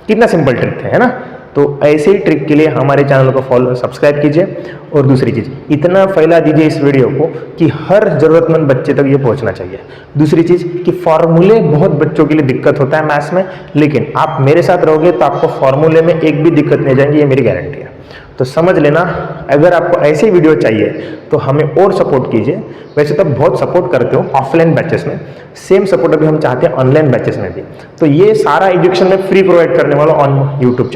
कितना सिंपल ट्रिक था, है ना। तो ऐसे ही ट्रिक के लिए हमारे चैनल को फॉलो, सब्सक्राइब कीजिए। और दूसरी चीज़, इतना फैला दीजिए इस वीडियो को कि हर ज़रूरतमंद बच्चे तक ये पहुंचना चाहिए। दूसरी चीज़ कि फॉर्मूले बहुत बच्चों के लिए दिक्कत होता है मैथ्स में, लेकिन आप मेरे साथ रहोगे तो आपको फॉर्मूले में एक भी दिक्कत नहीं जाएंगी, ये मेरी गारंटी है। तो समझ लेना, अगर आपको ऐसे वीडियो चाहिए तो हमें और सपोर्ट कीजिए। वैसे तो बहुत सपोर्ट करते हो ऑफलाइन बैचेस में, सेम सपोर्ट अभी हम चाहते हैं ऑनलाइन बैचेस में भी। तो ये सारा एजुकेशन में फ्री प्रोवाइड करने वाला on my YouTube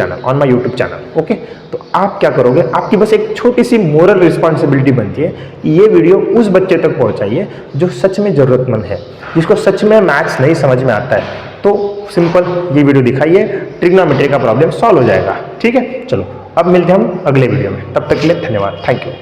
channel. Okay, तो आप क्या करोगे, आपकी बस एक छोटी सी मोरल रिस्पॉन्सिबिलिटी बनती है, ये वीडियो उस बच्चे तक पहुंचाइए जो सच में ज़रूरतमंद है, जिसको सच में मैथ्स नहीं समझ में आता है। तो सिंपल ये वीडियो दिखाइए, ट्रिग्नोमेट्री का प्रॉब्लम सॉल्व हो जाएगा। ठीक है, चलो अब मिलते हैं हम अगले वीडियो में, तब तक के लिए धन्यवाद, थैंक यू।